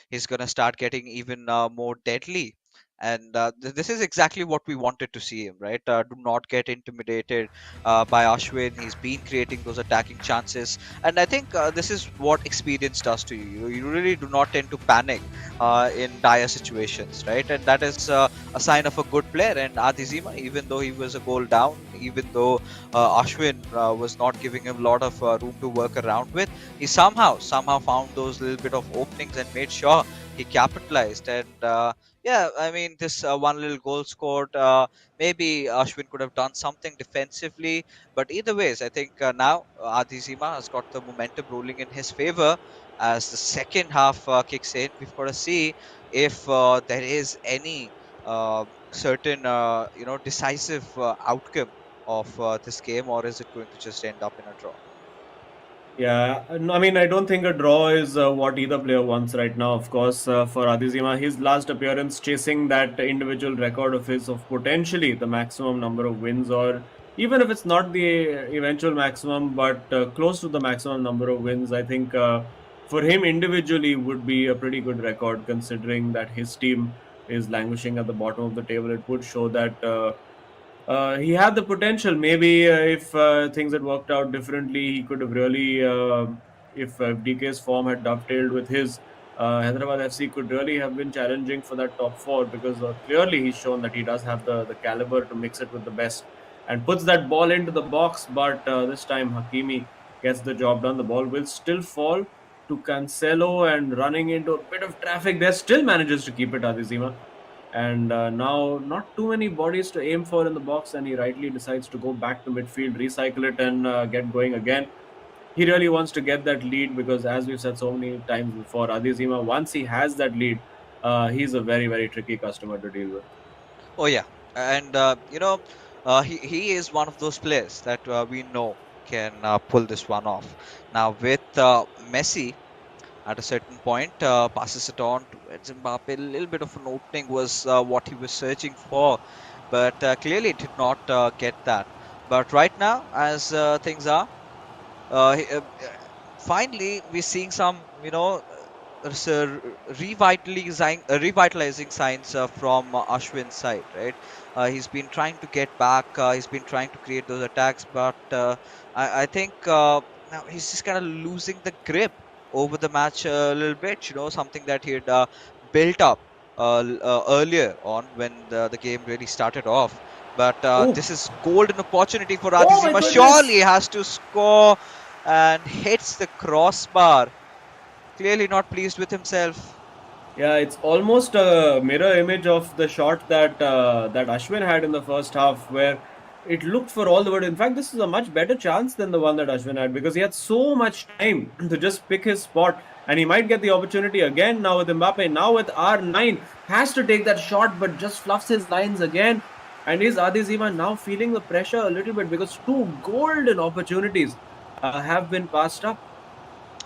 he's gonna start getting even more deadly. And this is exactly what we wanted to see him, right? Do not get intimidated by Ashwin. He's been creating those attacking chances, and I think this is what experience does to you. You really do not tend to panic in dire situations, right? And that is a sign of a good player. And Adizima, even though he was a goal down, even though Ashwin was not giving him a lot of room to work around with, he somehow found those little bit of openings and made sure he capitalized. And yeah, I mean, this one little goal scored. Maybe Ashwin could have done something defensively, but either ways, I think now Adizima has got the momentum rolling in his favor. As the second half kicks in, we've got to see if there is any certain decisive outcome of this game, or is it going to just end up in a draw? Yeah, no, I mean, I don't think a draw is what either player wants right now. Of course, for Adizima, his last appearance chasing that individual record of his of potentially the maximum number of wins, or even if it's not the eventual maximum, but close to the maximum number of wins, I think for him individually would be a pretty good record, considering that his team is languishing at the bottom of the table. It would show that. He had the potential. Maybe if things had worked out differently, he could have really, if DK's form had dovetailed with his, Hyderabad FC could really have been challenging for that top four, because clearly he's shown that he does have the caliber to mix it with the best and puts that ball into the box. But this time, Hakimi gets the job done. The ball will still fall to Cancelo, and running into a bit of traffic there, still manages to keep it, Adizima. And now, not too many bodies to aim for in the box, and he rightly decides to go back to midfield, recycle it, and get going again. He really wants to get that lead, because, as we've said so many times before, Adizima, once he has that lead, he's a very tricky customer to deal with. Oh yeah, and he is one of those players that we know can pull this one off. Now with Messi, at a certain point, passes it on towards Mbappe. A little bit of an opening was what he was searching for, but clearly did not get that. But right now, as things are, finally we're seeing some, revitalizing signs from Ashwin's side, right? He's been trying to get back. He's been trying to create those attacks, but I think now he's just kind of losing the grip over the match a little bit. Something that he had built up earlier on when the game really started off. But Oh, this is golden opportunity for oh my Adizima. Surely goodness! he has to score and hits the crossbar. Clearly not pleased with himself. Yeah, it's almost a mirror image of the shot that Ashwin had in the first half, where it looked for all the world. In fact, this is a much better chance than the one that Ashwin had because he had so much time to just pick his spot, and he might get the opportunity again now with Mbappe. Now with R9, has to take that shot, but just fluffs his lines again. And is Adizima now feeling the pressure a little bit because two golden opportunities have been passed up?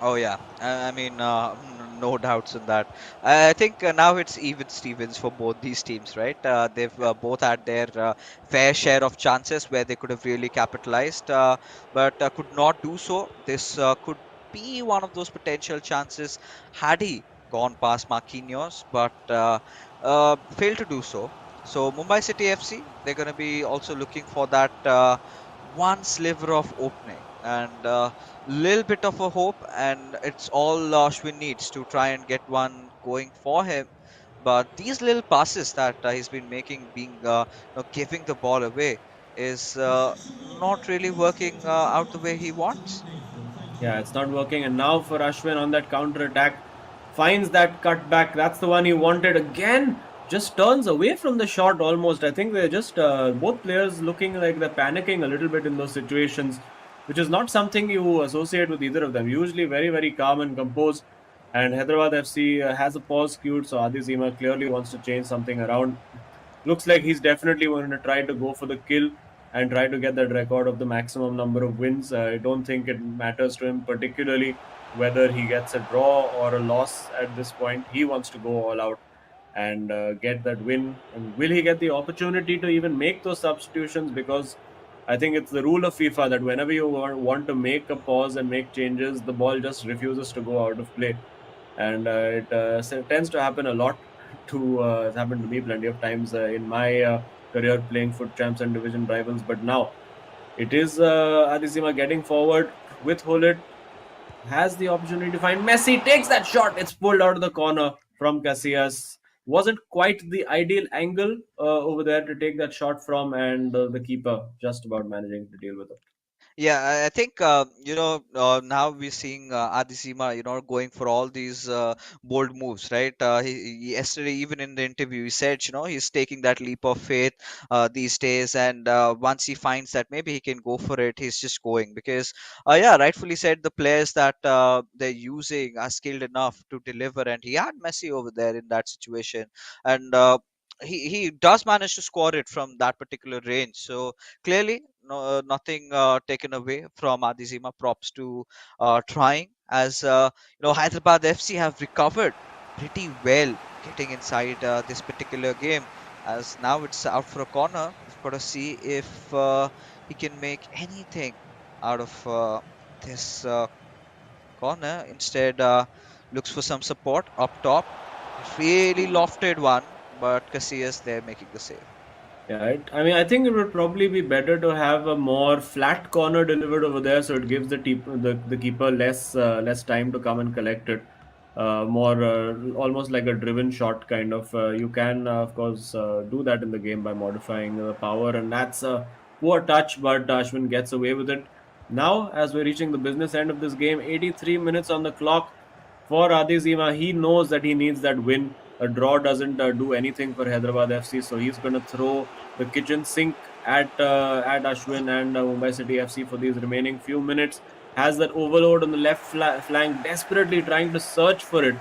Oh yeah, I mean, no doubts in that. I think now it's even Stevens for both these teams, right? They've both had their fair share of chances where they could have really capitalized, but could not do so. This could be one of those potential chances had he gone past Marquinhos, but failed to do so. So Mumbai City FC, they're going to be also looking for that one sliver of opening, and little bit of a hope, and it's all Ashwin needs to try and get one going for him. But these little passes that he's been making, being giving the ball away, is not really working out the way he wants. Yeah, it's not working. And now for Ashwin on that counter attack, finds that cutback. That's the one he wanted again. Just turns away from the shot almost. I think they're just both players looking like they're panicking a little bit in those situations, which is not something you associate with either of them. Usually very, very calm and composed. And Hyderabad FC has a pause cued, so Adi Zima clearly wants to change something around. Looks like he's definitely going to try to go for the kill and try to get that record of the maximum number of wins. I don't think it matters to him particularly whether he gets a draw or a loss at this point. He wants to go all out and get that win. And will he get the opportunity to even make those substitutions? Because I think it's the rule of FIFA that whenever you want to make a pause and make changes, the ball just refuses to go out of play, and it tends to happen a lot. It's happened to me plenty of times in my career playing foot champs and division rivals. But now it is Adizima getting forward with Hullet, has the opportunity to find Messi, takes that shot. It's pulled out of the corner from Casillas. Wasn't quite the ideal angle over there to take that shot from, and the keeper just about managing to deal with it. Yeah, I think now we're seeing Adesima, going for all these bold moves, right? Yesterday, even in the interview, he said, he's taking that leap of faith these days, and once he finds that maybe he can go for it, he's just going because, yeah, rightfully said, the players that they're using are skilled enough to deliver, and he had Messi over there in that situation, and he does manage to score it from that particular range. So clearly, no, nothing taken away from Adizima. Props to trying, as Hyderabad FC have recovered pretty well getting inside this particular game. As now it's out for a corner. We've got to see if he can make anything out of this corner. Instead, looks for some support up top. Really lofted one, but Casillas there making the save. Yeah, I mean, I think it would probably be better to have a more flat corner delivered over there, so it gives the keeper less time to come and collect it. More almost like a driven shot kind of. You can of course do that in the game by modifying the power, and that's a poor touch, but Ashwin gets away with it. Now, as we're reaching the business end of this game, 83 minutes on the clock for Adi Zima. He knows that he needs that win. A draw doesn't do anything for Hyderabad FC, so he's going to throw the kitchen sink at Ashwin and Mumbai City FC for these remaining few minutes. Has that overload on the left flank, desperately trying to search for it,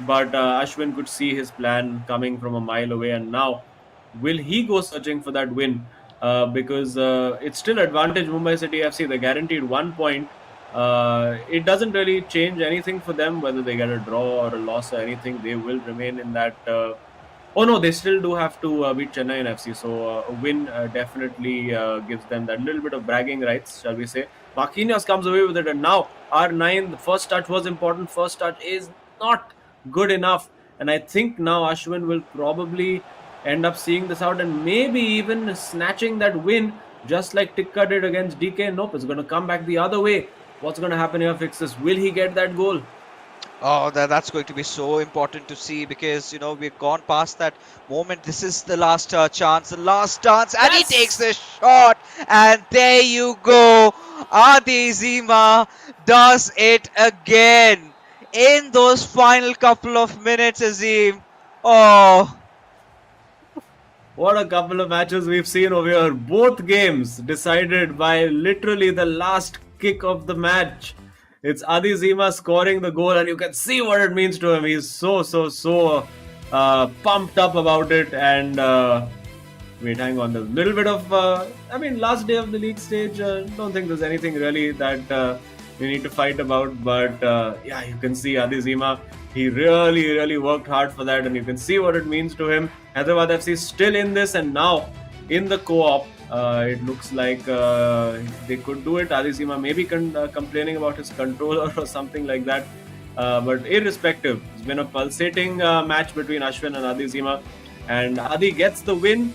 but Ashwin could see his plan coming from a mile away. And now, will he go searching for that win? Because it's still advantage Mumbai City FC. They guaranteed 1 point, it doesn't really change anything for them whether they get a draw or a loss or anything. They will remain in that. Oh no, they still do have to beat Chennai in FC, so a win definitely gives them that little bit of bragging rights, shall we say. Marquinhos comes away with it, and now R9, the first touch was important. First touch is not good enough, and I think now Ashwin will probably end up seeing this out and maybe even snatching that win, just like Tikka did against DK. Nope, it's going to come back the other way. What's going to happen here, Fixes? Will he get that goal? Oh, that's going to be so important to see because we've gone past that moment. This is the last chance, and he takes Yes! the shot, and there you go. Adi Zima does it again in those final couple of minutes, Azim. Oh, What a couple of matches we've seen over here. Both games decided by literally the last kick of the match. It's Adi Zima scoring the goal, and you can see what it means to him. He's so pumped up about it. And wait, hang on. There's a little bit of, last day of the league stage. Don't think there's anything really that we need to fight about. But yeah, you can see Adi Zima. He really worked hard for that, and you can see what it means to him. Hyderabad FC is still in this, and now in the co-op, it looks like they could do it. Adi Zima maybe complaining about his controller or something like that. But irrespective, it's been a pulsating match between Ashwin and Adi Zima, and Adi gets the win.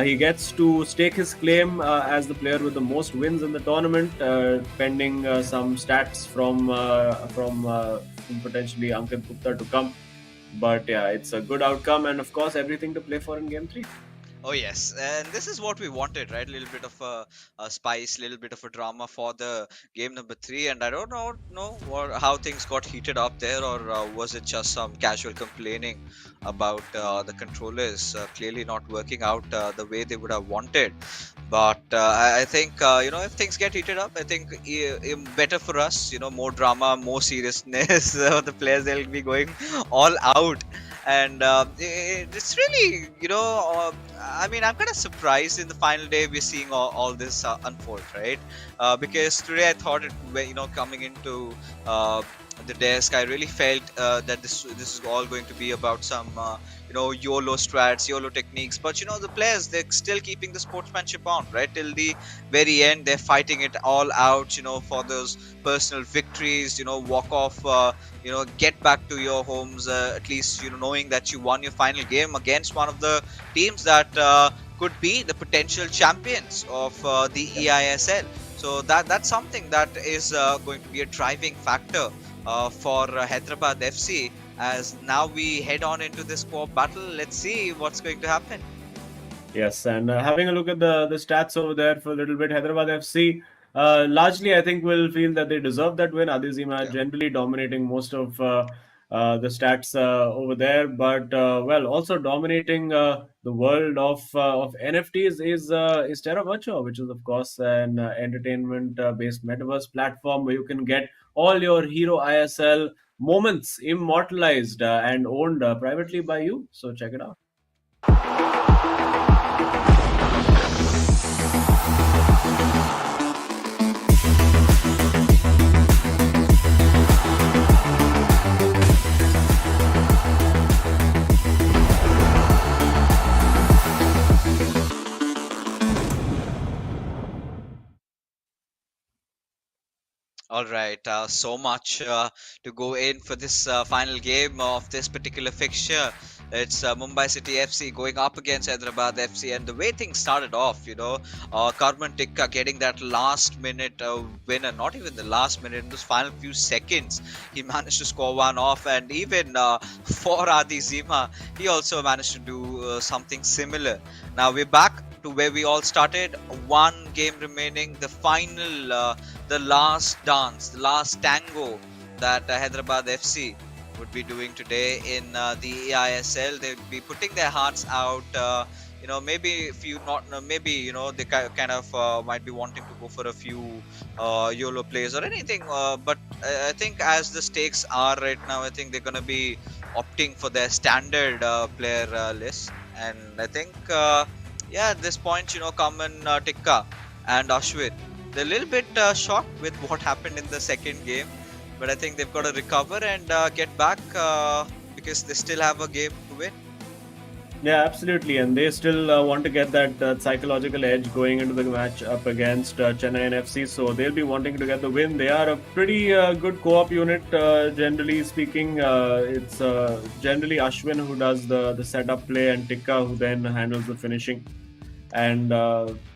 He gets to stake his claim as the player with the most wins in the tournament, pending some stats from potentially Ankit Gupta to come. But yeah, it's a good outcome, and of course, everything to play for in Game 3. oh yes, and this is what we wanted, right? A little bit of a spice, little bit of a drama for the game number 3, and I don't know how things got heated up there, or was it just some casual complaining about the controllers clearly not working out the way they would have wanted. But I think if things get heated up, I think better for us. More drama, more seriousness. The players, they'll be going all out, and it's really I'm kind of surprised in the final day we're seeing all this unfold, right? Because today I thought coming into the desk, I really felt that this is all going to be about some YOLO strats, YOLO techniques. But the players, they're still keeping the sportsmanship on, right? Till the very end, they're fighting it all out, for those personal victories, walk off, get back to your homes, at least, knowing that you won your final game against one of the teams that could be the potential champions of the eISL. So that's something that is going to be a driving factor for Hyderabad FC. As now we head on into this core battle, let's see what's going to happen. Yes, and having a look at the stats over there for a little bit, Hyderabad FC largely I think will feel that they deserve that win. Adi Zima generally dominating most of the stats over there, but also dominating the world of NFTs is Terra Virtua, which is of course an entertainment based metaverse platform where you can get all your hero ISL moments immortalized and owned privately by you. So check it out. All right, so much to go in for this final game of this particular fixture. It's Mumbai City FC going up against Hyderabad FC, and the way things started off, Karman Tikka getting that last minute winner, not even the last minute, in those final few seconds, he managed to score one off, and even for Adi Zima, he also managed to do something similar. Now we're back to where we all started. One game remaining, the final, the last dance, the last tango that Hyderabad FC would be doing today in the eISL. They'll be putting their hearts out. Maybe if you not, maybe they kind of might be wanting to go for a few YOLO plays or anything. But I think as the stakes are right now, I think they're gonna be opting for their standard player list. And I think, at this point, Kaman, Tikka, and Ashwin, they're a little bit shocked with what happened in the second game, but I think they've got to recover and get back because they still have a game to win. Yeah, absolutely, and they still want to get that psychological edge going into the match up against Chennai and FC. So they'll be wanting to get the win. They are a pretty good co-op unit, generally speaking. It's generally Ashwin who does the setup play, and Tikka who then handles the finishing. And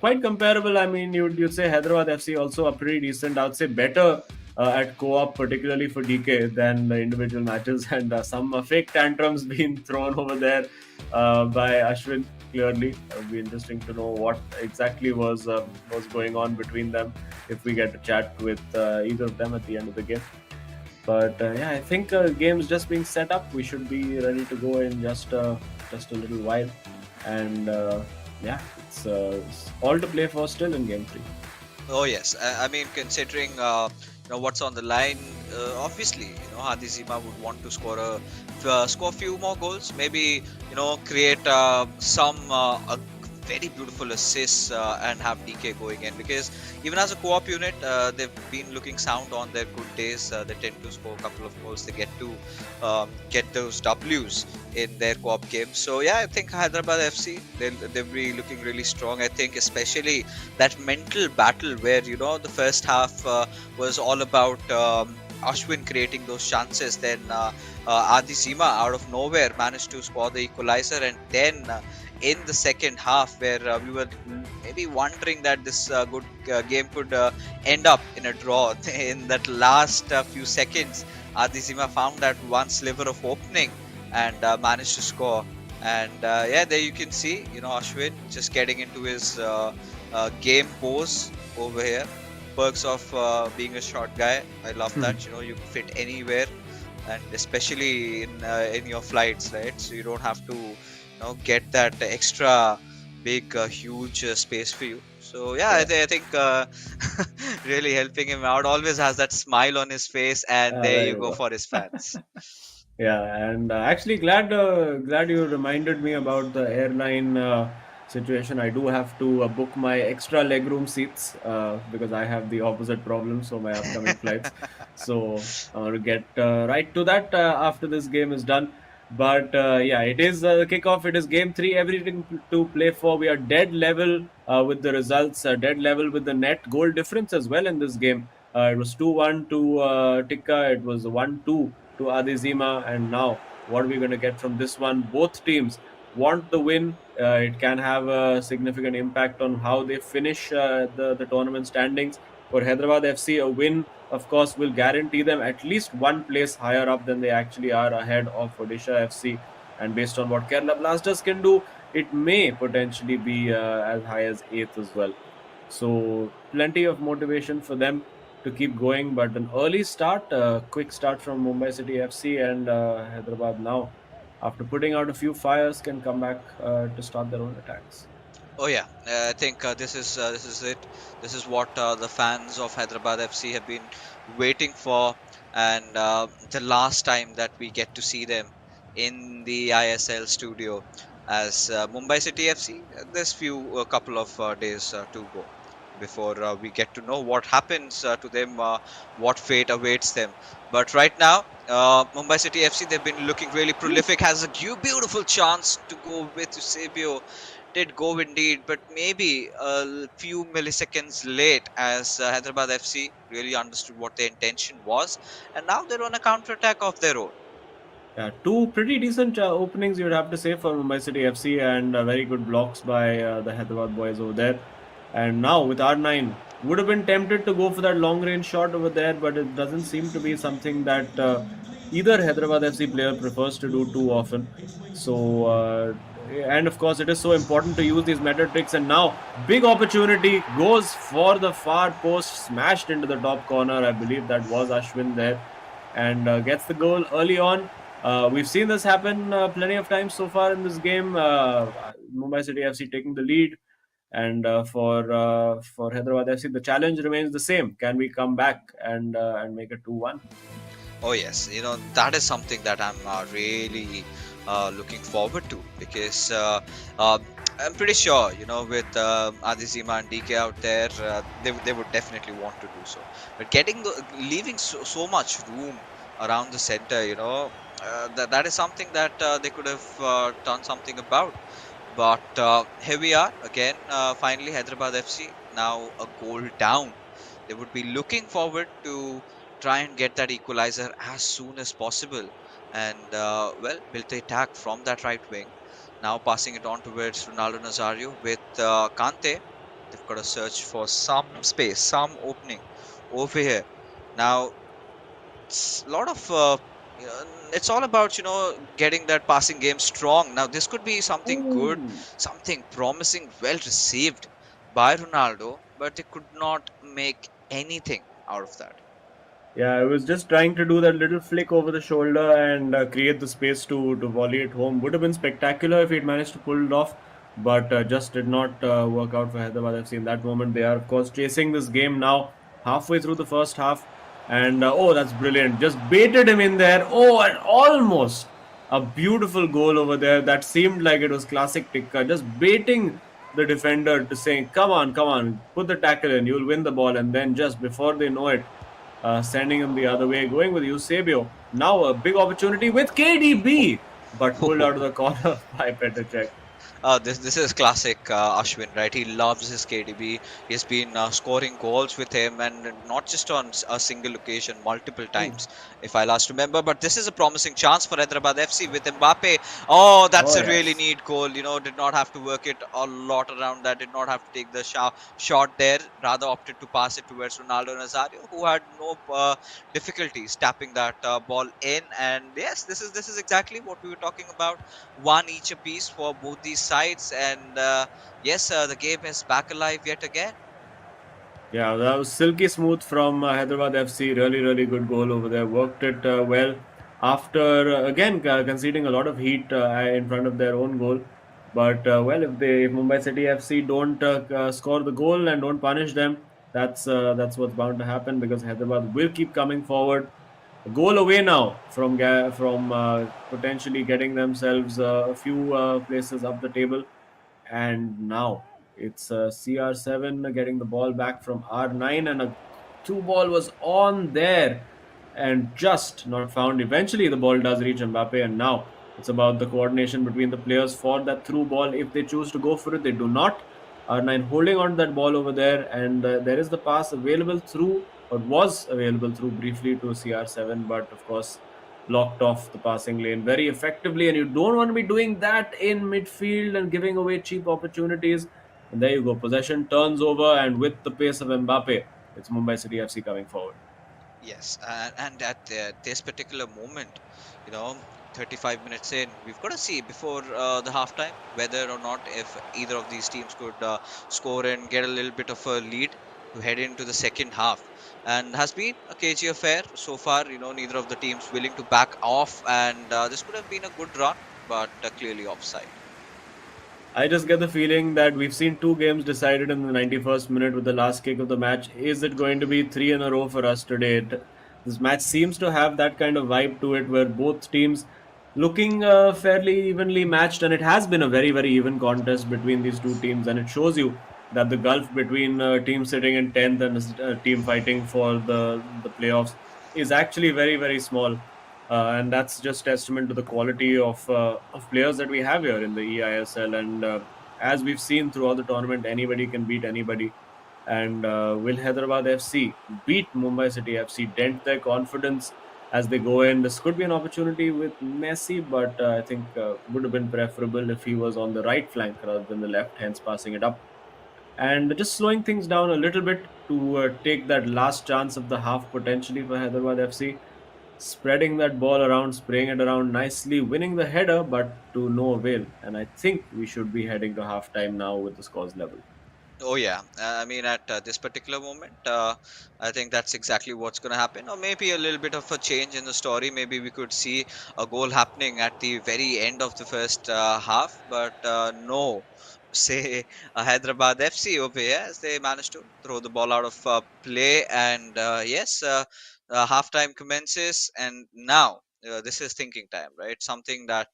quite comparable. I mean, you'd say Hyderabad FC also are pretty decent. I would say better at co-op, particularly for DK, than the individual matches. And some fake tantrums being thrown over there by Ashwin. Clearly, it would be interesting to know what exactly was going on between them if we get to chat with either of them at the end of the game. But yeah, I think game's just being set up. We should be ready to go in just a little while, and yeah, it's all to play for still in game 3. Oh yes, I mean considering what's on the line, obviously Hadi Zima would want to score a few more goals, maybe create some a very beautiful assists and have DK going in, because even as a co-op unit, they've been looking sound on their good days. They tend to score a couple of goals. They get to get those W's in their co-op games. So yeah, I think Hyderabad FC they'll be looking really strong. I think especially that mental battle where the first half was all about Ashwin creating those chances. Then Adi Zima out of nowhere managed to score the equalizer, and then in the second half where we were maybe wondering that this good game could end up in a draw, in that last few seconds Adi Zima found that one sliver of opening and managed to score. And yeah, there you can see Ashwin just getting into his game pose over here. Perks of being a short guy. I love that. You fit anywhere, and especially in your flights, right? So you don't have to get that extra big huge space for you. So yeah, I think really helping him out. Always has that smile on his face, and there There you you go go. for his fans. Yeah, and actually glad you reminded me about the airline situation. I do have to book my extra legroom seats because I have the opposite problem. So my upcoming flights. So I want to get right to that after this game is done. But yeah, it is the kickoff. It is game 3. Everything to play for. We are dead level with the results. Dead level with the net goal difference as well in this game. It was 2-1 to Tikka. It was 1-2 to Adizima, and now what are we going to get from this one? Both teams want the win. It can have a significant impact on how they finish the tournament standings. For Hyderabad FC, a win, of course, will guarantee them at least one place higher up than they actually are, ahead of Odisha FC. And based on what Kerala Blasters can do, it may potentially be as high as 8th as well. So plenty of motivation for them to keep going, but an early start, a quick start from Mumbai City FC, and Hyderabad now, after putting out a few fires, can come back to start their own attacks. Oh yeah, I think this is it. This is what the fans of Hyderabad FC have been waiting for, and the last time that we get to see them in the ISL studio as Mumbai City FC. There's a couple of days to go before we get to know what happens to them, what fate awaits them. But right now, Mumbai City FC, they've been looking really prolific. Has a beautiful chance to go with Eusebio, did go indeed, but maybe a few milliseconds late as Hyderabad FC really understood what their intention was, and now they're on a counter attack of their own. Yeah, two pretty decent openings, you would have to say, for Mumbai City FC, and very good blocks by the Hyderabad boys over there. And now with R9, would have been tempted to go for that long range shot over there, but it doesn't seem to be something that either Hyderabad FC player prefers to do too often. So, and of course, it is so important to use these meta tricks. And now, big opportunity, goes for the far post, smashed into the top corner. I believe that was Ashwin there, and gets the goal early on. We've seen this happen plenty of times so far in this game. Mumbai City FC taking the lead, and for Hyderabad FC, the challenge remains the same. Can we come back and make it 2-1? Oh yes, that is something that I'm really looking forward to, because I'm pretty sure, with Adizima and DK out there, they would definitely want to do so. But leaving so much room around the center, that is something that they could have done something about. But here we are again. Finally, Hyderabad FC now a goal down. They would be looking forward to try and get that equalizer as soon as possible, and build the attack from that right wing. Now passing it on towards Ronaldo Nazario with Kante. They've got to search for some space, some opening over here. Now it's a lot of it's all about getting that passing game strong. Now this could be something good, Ooh. something promising, well received by Ronaldo, but they could not make anything out of that. Yeah, I was just trying to do that little flick over the shoulder and create the space to volley it home. Would have been spectacular if he'd managed to pull it off, but just did not work out for Hyderabad FC in that moment. They are, of course, chasing this game now, halfway through the first half. And oh, that's brilliant. Just baited him in there. Oh, and almost a beautiful goal over there that seemed like it was classic Tikka. Just baiting the defender to saying, come on, put the tackle in, you'll win the ball. And then just before they know it, sending him the other way, going with Eusebio. Now a big opportunity with KDB, but pulled out of the corner by Petr. This is classic Ashwin, right? He loves his KDB. He's been scoring goals with him, and not just on a single occasion, multiple times, if I last remember. But this is a promising chance for Hyderabad FC with Mbappe. Oh, that's Oh, a really yes. neat goal. Did not have to work it a lot around that. Did not have to take the shot there. Rather opted to pass it towards Ronaldo Nazario, who had no difficulties tapping that ball in. And yes, this is exactly what we were talking about, one each apiece for both these sides. And yes, the game is back alive yet again. Yeah, that was silky smooth from Hyderabad FC. Really, really good goal over there. Worked it well after again conceding a lot of heat in front of their own goal. But if Mumbai City FC don't score the goal and don't punish them, that's what's bound to happen because Hyderabad will keep coming forward. A goal away now from potentially getting themselves a few places up the table. And now it's CR7 getting the ball back from R9, and a through ball was on there and just not found. Eventually, the ball does reach Mbappe, and now it's about the coordination between the players for that through ball. If they choose to go for it, they do not. R9 holding on to that ball over there, and there is the pass available through, or was available through briefly to CR7, but of course blocked off the passing lane very effectively. And you don't want to be doing that in midfield and giving away cheap opportunities. And there you go. Possession turns over, and with the pace of Mbappe, it's Mumbai City FC coming forward. Yes, and at this particular moment, you know, 35 minutes in, we've got to see before the halftime whether or not if either of these teams could score and get a little bit of a lead to head into the second half. And has been a cagey affair so far. Neither of the teams willing to back off, and this could have been a good run, but clearly offside. I just get the feeling that we've seen two games decided in the 91st minute with the last kick of the match. Is it going to be three in a row for us today? This match seems to have that kind of vibe to it where both teams looking fairly evenly matched, and it has been a very, very even contest between these two teams. And it shows you that the gulf between a team sitting in 10th and a team fighting for the playoffs is actually very, very small. And that's just testament to the quality of players that we have here in the eISL. And as we've seen throughout the tournament, anybody can beat anybody. And will Hyderabad FC beat Mumbai City FC, dent their confidence as they go in? This could be an opportunity with Messi, but I think would have been preferable if he was on the right flank rather than the left, hence passing it up. And just slowing things down a little bit to take that last chance of the half potentially for Hyderabad FC, spreading that ball around, spraying it around nicely, winning the header, but to no avail. And I think we should be heading to halftime now with the scores level. Oh yeah, I mean at this particular moment, I think that's exactly what's going to happen, or maybe a little bit of a change in the story. Maybe we could see a goal happening at the very end of the first half, but no. Say Hyderabad FC over here, as they managed to throw the ball out of play, and yes, halftime commences, and now this is thinking time, right? Something that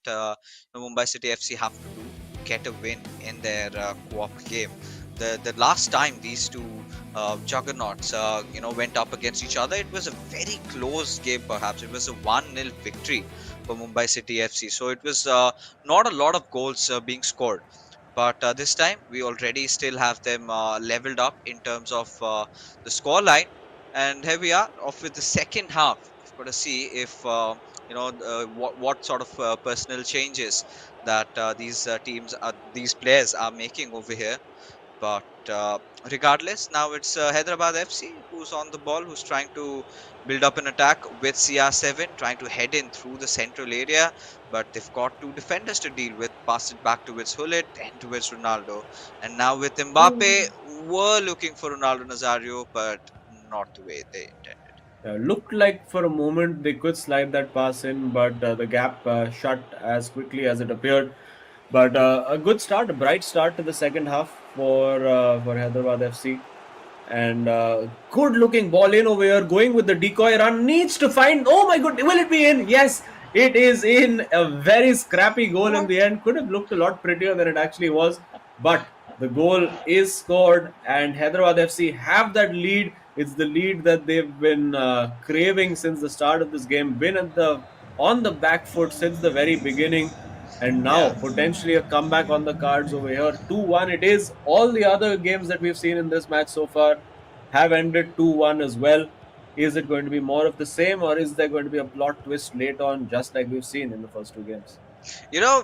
Mumbai City FC have to do. get a win in their co-op game. The last time these two juggernauts went up against each other, it was a very close game. Perhaps it was a 1-0 victory for Mumbai City FC. So it was not a lot of goals being scored. But this time we already still have them leveled up in terms of the score line. And here we are off with the second half. We've got to see if what sort of personal changes that these players are making over here. But regardless, now it's Hyderabad FC who's on the ball, who's trying to build up an attack with CR7, trying to head in through the central area. But they've got two defenders to deal with. Pass it back towards Hullet and towards Ronaldo. And now with Mbappe, were looking for Ronaldo Nazario, but not the way they intended. Looked like for a moment they could slide that pass in, but the gap shut as quickly as it appeared. But a good start, a bright start to the second half for Hyderabad FC. And good looking ball in over here, going with the decoy run, needs to find. Oh my god, will it be in? Yes, it is in. A very scrappy goal in What? the end. Could have looked a lot prettier than it actually was, but the goal is scored, and Hyderabad FC have that lead. It's the lead that they've been craving since the start of this game. Been at the on the back foot since the very beginning, and now Yeah. potentially a comeback on the cards over here. 2-1 it is. All the other games that we've seen in this match so far have ended 2-1 as well. Is it going to be more of the same, or is there going to be a plot twist late on, just like we've seen in the first two games? You know,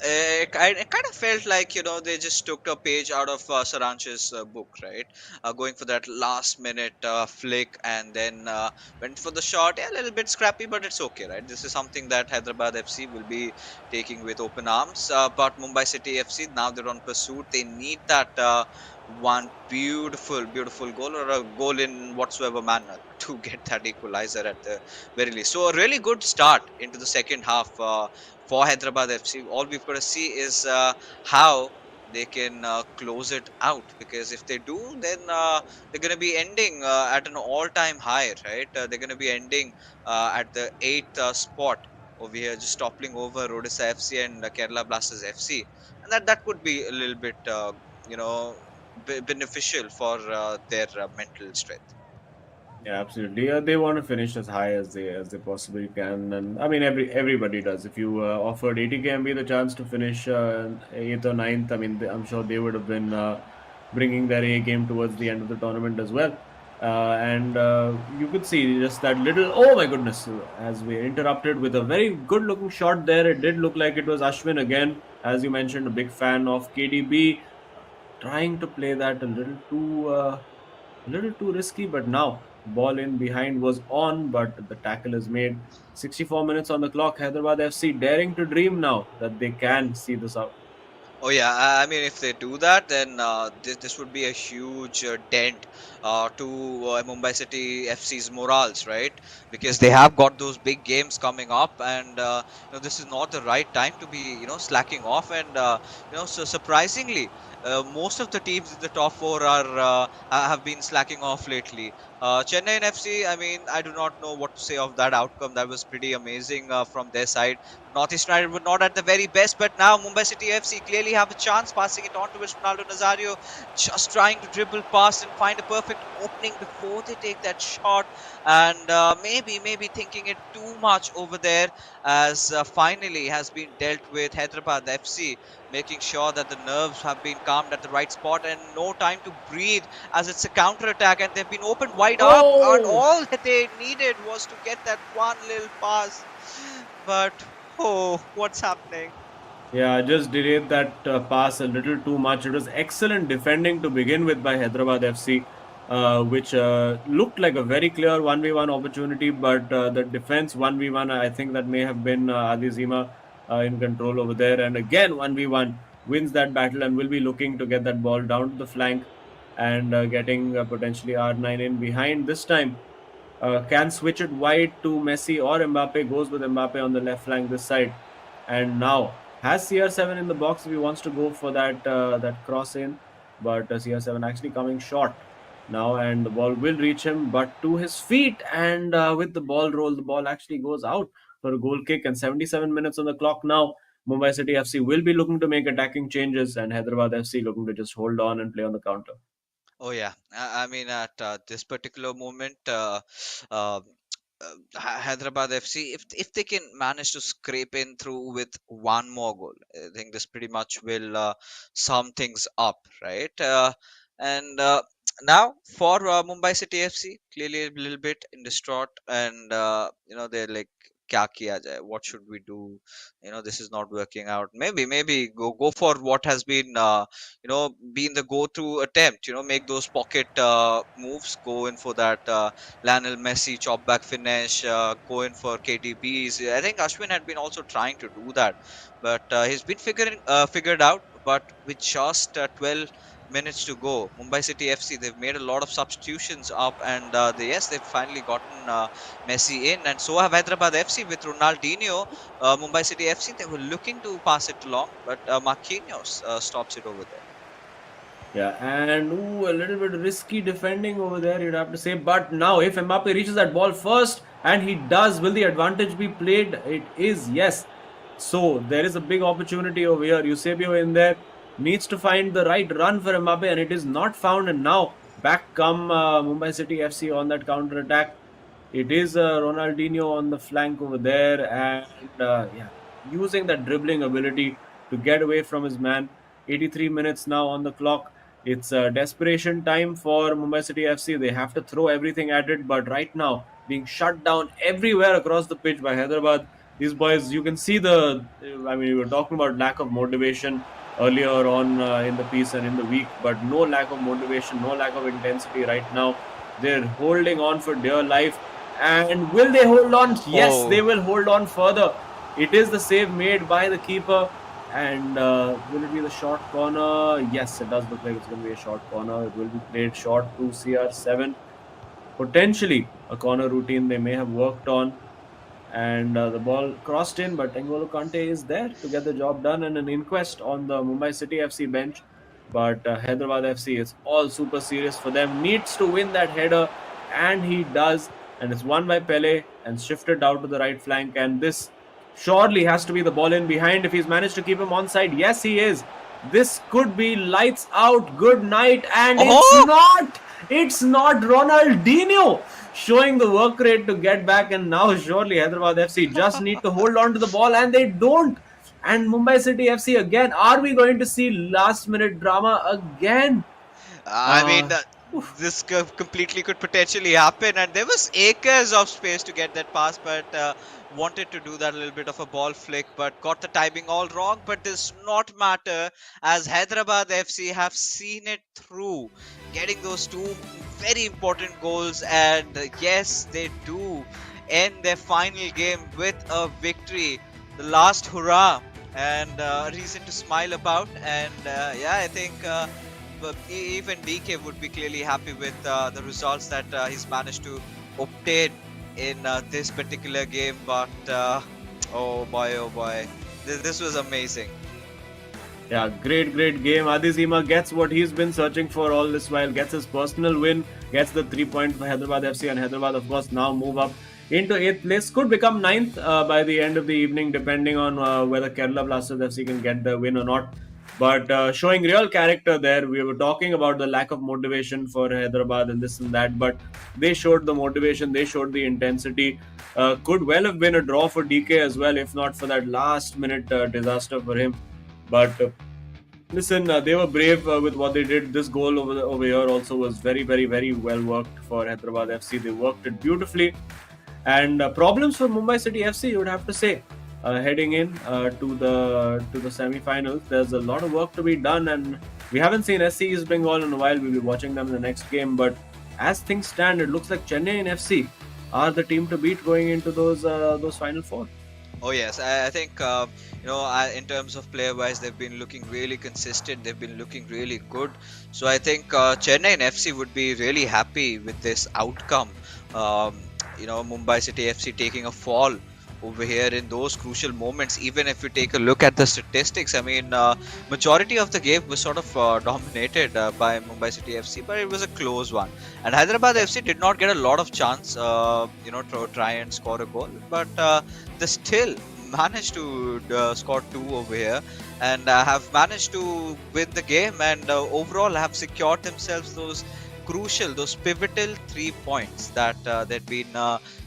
it kind of felt like they just took a page out of Saranch's book, right? Going for that last minute flick and then went for the shot. Yeah, a little bit scrappy, but it's okay, right? This is something that Hyderabad FC will be taking with open arms. But Mumbai City FC, now they're on pursuit. They need that one beautiful goal, or a goal in whatsoever manner, to get that equalizer at the very least. So a really good start into the second half for Hyderabad FC. All we've got to see is how they can close it out, because if they do, then they're going to be ending at an all-time high, right? They're going to be ending at the eighth spot over here, just toppling over Odisha FC and Kerala Blasters FC, and that could be a little bit you know beneficial for their mental strength. Yeah, absolutely. They want to finish as high as they possibly can, and I mean everybody does. If you offered 80 kmb the chance to finish eighth or ninth, I mean I'm sure they would have been bringing their A game towards the end of the tournament as well. And you could see just that little. Oh my goodness! As we interrupted with a very good looking shot there, it did look like it was Ashwin again, as you mentioned, a big fan of KDB, trying to play that a little too risky, but now ball in behind was on, but the tackle is made. 64 minutes on the clock. Hyderabad FC daring to dream now that they can see this out. Oh yeah, I mean, if they do that, then this would be a huge dent to Mumbai City FC's morals, right? Because they have got those big games coming up, and this is not the right time to be slacking off. And so surprisingly, most of the teams in the top four have been slacking off lately. Chennai and FC, I mean, I do not know what to say of that outcome. That was pretty amazing from their side. Northeast United were not at the very best, but now Mumbai City FC clearly have a chance, passing it on towards Ronaldo Nazario, just trying to dribble past and find a perfect opening before they take that shot, and maybe thinking it too much over there, as finally has been dealt with Hyderabad FC, making sure that the nerves have been calmed at the right spot and no time to breathe, as it's a counter attack and they've been opened wide up, and Oh! all that they needed was to get that one little pass. But oh, what's happening? Yeah, I just delayed that pass a little too much. It was excellent defending to begin with by Hyderabad FC, which looked like a very clear 1v1 opportunity, but the defense 1v1, I think that may have been Adi Zima in control over there. And again, 1v1 wins that battle and will be looking to get that ball down to the flank and getting potentially R9 in behind this time. Can switch it wide to Messi or Mbappe, goes with Mbappe on the left flank this side, and now has CR7 in the box if he wants to go for that cross in, but CR7 actually coming short now, and the ball will reach him, but to his feet, and with the ball roll, the ball actually goes out for a goal kick, and 77 minutes on the clock now. Mumbai City FC will be looking to make attacking changes, and Hyderabad FC looking to just hold on and play on the counter. Oh yeah, I mean at this particular moment, uh, Hyderabad FC, if they can manage to scrape in through with one more goal, I think this pretty much will sum things up, right? And now for Mumbai City FC, clearly a little bit in distraught, and they're like, "Kya kiya jaye? What should we do? This is not working out. Maybe go for what has been been the go-to attempt. Make those pocket moves, go in for that." Lionel Messi chop back finish, go in for KDBs. I think Ashwin had been also trying to do that, but he's been figured out. But with just 12 minutes to go, Mumbai City FC, they've made a lot of substitutions up, and yes, they've finally gotten Messi in, and so have Hyderabad FC with Ronaldinho. Mumbai City FC, they were looking to pass it along, but Marquinhos stops it over there. Yeah, and a little bit risky defending over there, you'd have to say. But now, if Mbappe reaches that ball first, and he does, will the advantage be played? It is, yes. So there is a big opportunity over here. Eusebio in there needs to find the right run for Mbappe, and it is not found. And now back come Mumbai City FC on that counter attack. It is Ronaldinho on the flank over there, and yeah, using that dribbling ability to get away from his man. 83 minutes now on the clock. It's desperation time for Mumbai City FC. They have to throw everything at it, but right now being shut down everywhere across the pitch by Hyderabad. These boys, you can see I mean, we were talking about lack of motivation earlier on in the piece and in the week, but no lack of motivation, no lack of intensity right now. They're holding on for dear life. And will they hold on? Yes, they will hold on further. It is the save made by the keeper. And will it be the short corner? Yes, it does look like it's going to be a short corner. It will be played short to CR7. Potentially a corner routine they may have worked on. And the ball crossed in, but N'Golo Kante is there to get the job done, and an inquest on the Mumbai City FC bench. But Hyderabad FC is all super serious for them. Needs to win that header, and he does. And it's won by Pele and shifted out to the right flank. And this surely has to be the ball in behind if he's managed to keep him onside. Yes, he is. This could be lights out. Good night. And it's not. It's not Ronaldinho showing the work rate to get back. And now surely Hyderabad FC just need to hold on to the ball, and they don't. And Mumbai City FC again. Are we going to see last minute drama again? I mean, this completely could potentially happen, and there was acres of space to get that pass, but wanted to do that little bit of a ball flick, but got the timing all wrong. But does not matter, as Hyderabad FC have seen it through, getting those two very important goals, and yes, they do end their final game with a victory, the last hurrah, and a reason to smile about. And yeah, I think but even DK would be clearly happy with the results that he's managed to obtain in this particular game. But oh boy, this was amazing. Yeah, great game. Adizima gets what he's been searching for all this while, gets his personal win, gets the 3 point for Hyderabad FC, and Hyderabad, of course, now move up into 8th place. Could become 9th by the end of the evening, depending on whether Kerala Blasters FC can get the win or not. But showing real character there. We were talking about the lack of motivation for Hyderabad and this and that, but they showed the motivation, they showed the intensity. Could well have been a draw for DK as well, if not for that last minute disaster for him. But listen, they were brave with what they did. This goal over here also was very well worked for Hyderabad FC. They worked it beautifully. And problems for Mumbai City FC, you would have to say. Heading in to the semi-finals, there's a lot of work to be done, and we haven't seen SC East Bengal in a while. We'll be watching them in the next game, but as things stand, it looks like Chennai and FC are the team to beat going into those final four. Oh yes, I think in terms of player-wise, they've been looking really consistent. They've been looking really good. So I think Chennai and FC would be really happy with this outcome. Mumbai City FC taking a fall over here in those crucial moments. Even if you take a look at the statistics, I mean, majority of the game was sort of dominated by Mumbai City FC, but it was a close one. And Hyderabad FC did not get a lot of chance, to try and score a goal, but they still managed to score two over here, and have managed to win the game, and overall have secured themselves those crucial, those pivotal 3 points that they'd been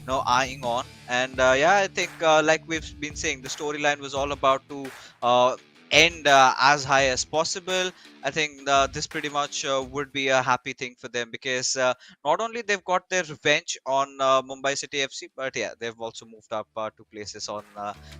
eyeing on. And yeah, I think like we've been saying, the storyline was all about to uh, end as high as possible. I think this pretty much would be a happy thing for them, because not only they've got their revenge on Mumbai City FC, but yeah, they've also moved up 2 places on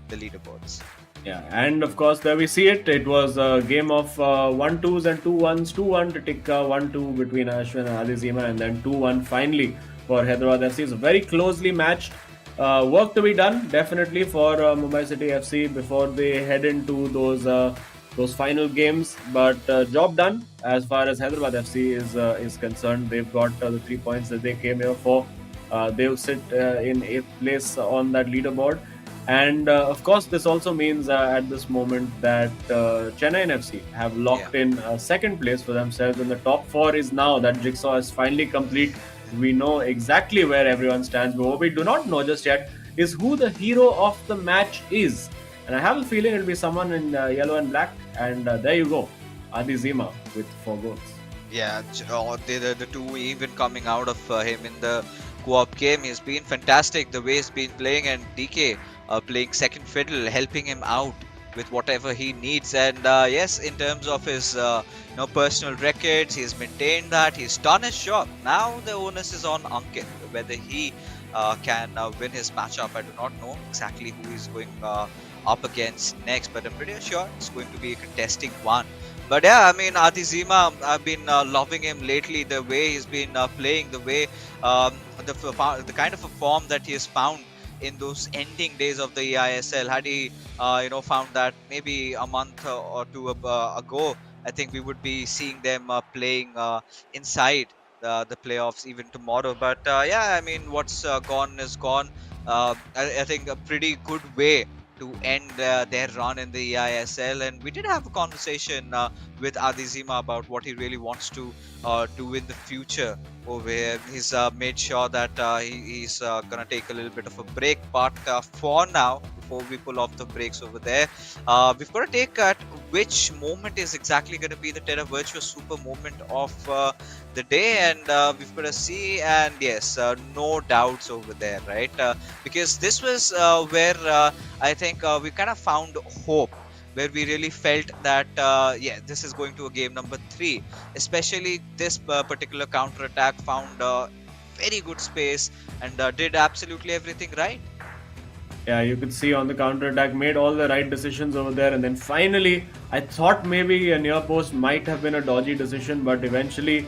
the leaderboards. Yeah, and of course, there we see it. It was a game of 1-2s and 2-1s. 2-1 to tick 1-2 between Ashwin and Alizima, and then 2-1 finally for Hyderabad FC. It's very closely matched. Work to be done, definitely, for Mumbai City FC before they head into those final games. But job done as far as Hyderabad FC is concerned. They've got the 3 points that they came here for. They'll sit in 8th place on that leaderboard. And of course, this also means at this moment that Chennai FC have locked in second place for themselves, and the top four is now that jigsaw is finally complete. We know exactly where everyone stands, but what we do not know just yet is who the hero of the match is. And I have a feeling it'll be someone in yellow and black. And there you go, Adi Zima with 4 goals. Yeah, the two even coming out of him in the co-op game, he's been fantastic. The way he's been playing, and DK playing second fiddle, helping him out with whatever he needs. And yes, in terms of his personal records, he's maintained that. He's done his job. Now the onus is on Ankit, whether he can win his matchup. I do not know exactly who he's going up against next, but I'm pretty sure it's going to be a contesting one. But yeah, I mean, Adi Zima, I've been loving him lately. The way he's been playing, the way the kind of a form that he has found in those ending days of the eISL. Had he found that maybe a month or two ago, I think we would be seeing them playing inside the playoffs even tomorrow. But yeah, I mean, what's gone is gone. I think a pretty good way to end their run in the eISL. And we did have a conversation with Adizima about what he really wants to do in the future over here. He's made sure that he's gonna take a little bit of a break, but for now, before we pull off the brakes over there, we've got to take at which moment is exactly going to be the Terra Virtua Super moment of the day, and we've got to see. And yes, no doubts over there, right? Because this was where I think we kind of found hope, where we really felt that yeah, this is going to a game number 3. Especially this particular counter attack found very good space and did absolutely everything right. Yeah, you could see on the counter attack, made all the right decisions over there, and then finally, I thought maybe a near post might have been a dodgy decision, but eventually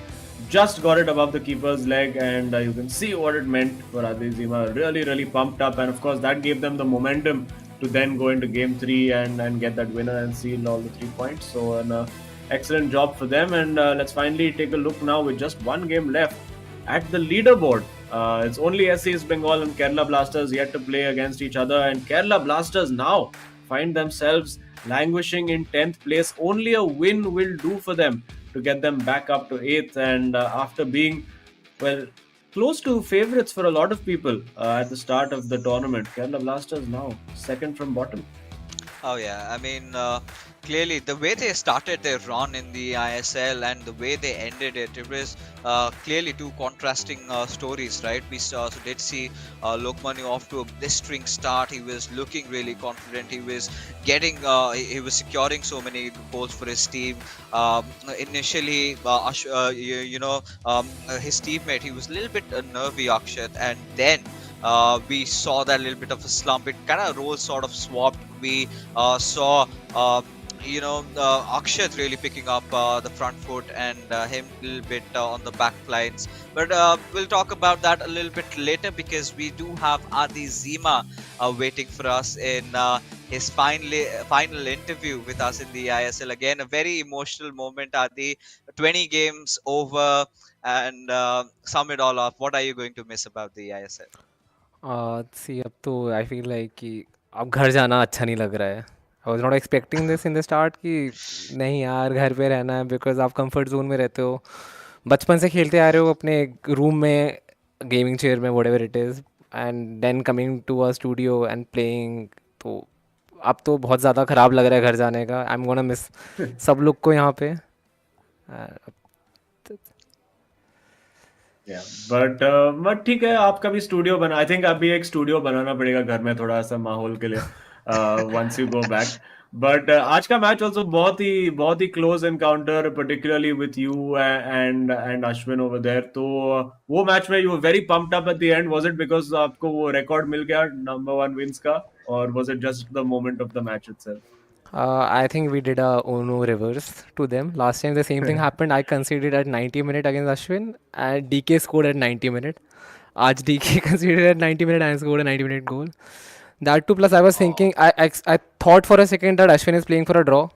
just got it above the keeper's leg, and you can see what it meant for Adizima. Really, really pumped up, and of course that gave them the momentum to then go into game 3 and get that winner and seal all the 3 points. So an excellent job for them, and let's finally take a look now with just one game left at the leaderboard. It's only SC East Bengal and Kerala Blasters yet to play against each other, and Kerala Blasters now find themselves languishing in 10th place. Only a win will do for them to get them back up to 8th, and after being, well, close to favourites for a lot of people at the start of the tournament, Kerala Blasters now second from bottom. Oh yeah, I mean, clearly the way they started their run in the ISL and the way they ended it, it was clearly two contrasting stories, right? We did see Lokmani off to a blistering start. He was looking really confident. He was getting, he was securing so many goals for his team. Initially, his teammate, he was a little bit nervy, Akshat, and then we saw that little bit of a slump. It kind of roles sort of swapped. We saw Akshat really picking up the front foot, and him a little bit on the back lines. But we'll talk about that a little bit later, because we do have Adi Zima waiting for us in his final interview with us in the ISL. Again, a very emotional moment, Adi. 20 games over, and sum it all up. What are you going to miss about the ISL? सी अब तो I feel like कि अब घर जाना अच्छा नहीं लग रहा है। I was not expecting this in the start कि नहीं यार घर पे रहना है, बिकॉज आप कंफर्ट जोन में रहते हो, बचपन से खेलते आ रहे हो अपने रूम में, गेमिंग चेयर में, whatever it is, and then coming to a studio and playing, तो अब तो बहुत ज़्यादा ख़राब लग रहा है घर जाने का। आई एम गोना मिस सब लोग को यहाँ पे। या बट ठीक है, आपका भी स्टूडियो बना, आई थिंक अभी एक स्टूडियो बनाना पड़ेगा घर में थोड़ा सा माहौल के लिए once you go back. But आज का मैच ऑल्सो बहुत ही close encounter, particularly with you and Ashwin over there. तो वो मैच में you were very pumped up at the end, was it because आपको वो रिकॉर्ड मिल गया नंबर 1 विंस का, और was it just the moment of the match itself? I think we did a Uno reverse to them. Last time the same thing happened. I conceded at 90 minute against Ashwin and DK scored at 90 minute. Aaj DK conceded at 90 minute and scored a 90-minute goal. That too, plus I was thinking, I thought for a second that Ashwin is playing for a draw,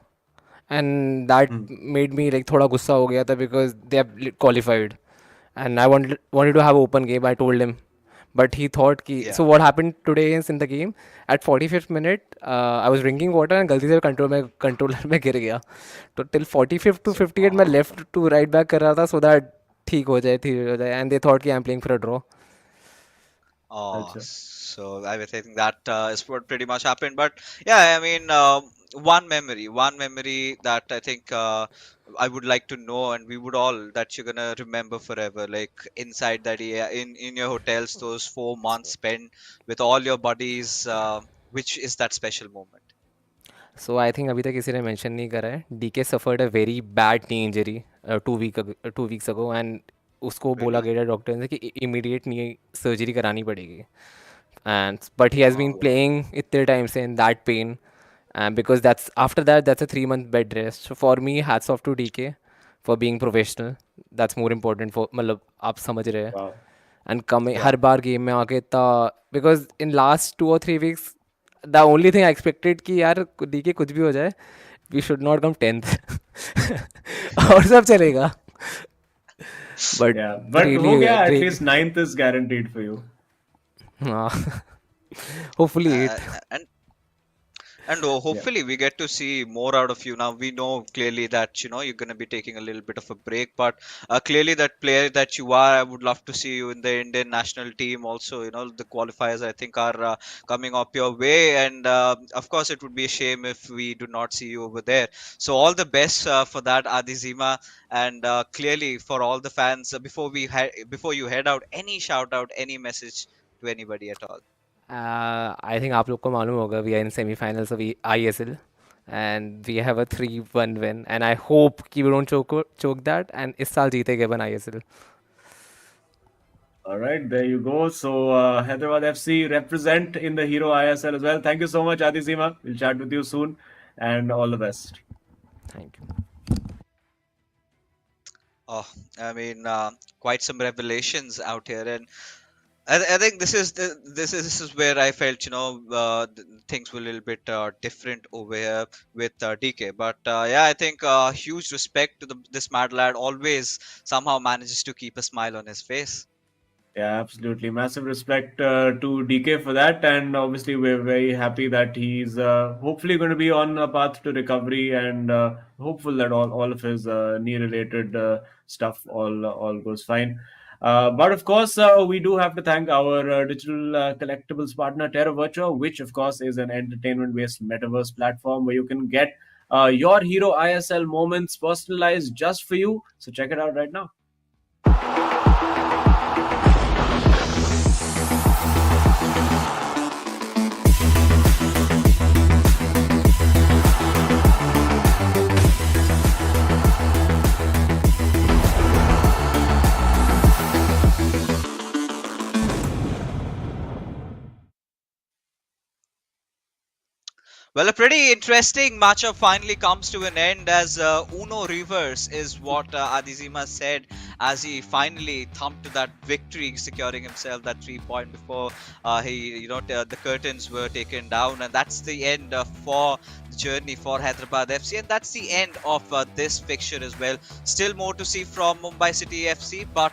and that made me like thoda gussa ho gaya tha because they have qualified, and I wanted to have open game. I told him, but he thought ki. Yeah. So what happened today is in the game at 45th minute, I was drinking water and गलती से controller में गिर गया. तो till 45th to 58 मैं left to right back कर रहा था so that ठीक हो जाए, and they thought कि I'm playing for a draw. Oh, अच्छा. so I think that is what pretty much happened. But yeah, I mean, one memory that I think I would like to know, and we would all, that you're gonna remember forever, like inside that in your hotels, those 4 months spent with all your buddies. Which is that special moment? So I think अभी तक किसी ने mention नहीं करा है. DK suffered a very bad knee injury 2 weeks ago, and उसको बोला Really? गया डॉक्टर ने कि immediate knee surgery करानी पड़ेगी. But he has been Oh, playing इतने time से in that pain, and because that's a 3-month bed rest. So for me, hats off to DK for being professional. That's more important for, मतलब आप समझ रहे हैं. Wow. And coming yeah. Her bar game में आके इतना, because in last 2 or 3 weeks the only thing I expected कि यार DK कुछ भी हो जाए, we should not come 10th और सब चलेगा. But Yeah, but really हो गया, at great. least 9th is guaranteed for you. हाँ. Hopefully 8th. And hopefully we get to see more out of you. Now we know clearly that you're going to be taking a little bit of a break, but clearly that player that you are, I would love to see you in the Indian national team. Also, the qualifiers I think are coming up your way, and of course it would be a shame if we do not see you over there. So all the best for that, Adizima, and clearly for all the fans. Before you head out, any shout out, any message to anybody at all? I think आप लोग को मालूम होगा we are in semi-finals of ISL and we have a 3-1 win, and I hope कि we don't choke that, and इस साल जीतेंगे अपन ISL. All right, there you go. So Hyderabad FC represent in the Hero ISL as well. Thank you so much, Adizima. We'll chat with you soon, and all the best. Thank you. Oh, I mean, quite some revelations out here, and I think this is where I felt things were a little bit different over here with DK. But yeah, I think huge respect to this mad lad. Always somehow manages to keep a smile on his face. Yeah, absolutely. Massive respect to DK for that. And obviously, we're very happy that he's hopefully going to be on a path to recovery, and hopeful that all of his knee related stuff all goes fine. But of course, we do have to thank our digital collectibles partner, Terra Virtua, which of course is an entertainment based metaverse platform where you can get your Hero ISL moments personalized just for you. So check it out right now. Well, a pretty interesting matchup finally comes to an end as Uno reverse is what Adizima said as he finally thumped to that victory, securing himself that 3 point before the curtains were taken down, and that's the end for the journey for Hyderabad FC, and that's the end of this fixture as well. Still more to see from Mumbai City FC, but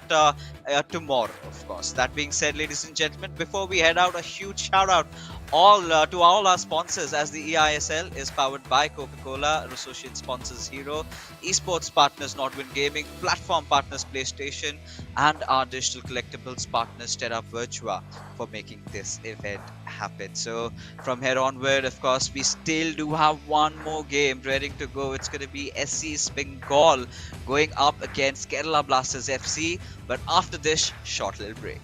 tomorrow, of course. That being said, ladies and gentlemen, before we head out, a huge shout out To all our sponsors, as the eISL is powered by Coca-Cola, our associate sponsors Hero, esports partners Nordwind Gaming, platform partners PlayStation, and our digital collectibles partners Terra Virtua for making this event happen. So from here onward, of course, we still do have one more game ready to go. It's going to be SC Bengal going up against Kerala Blasters FC. But after this short little break.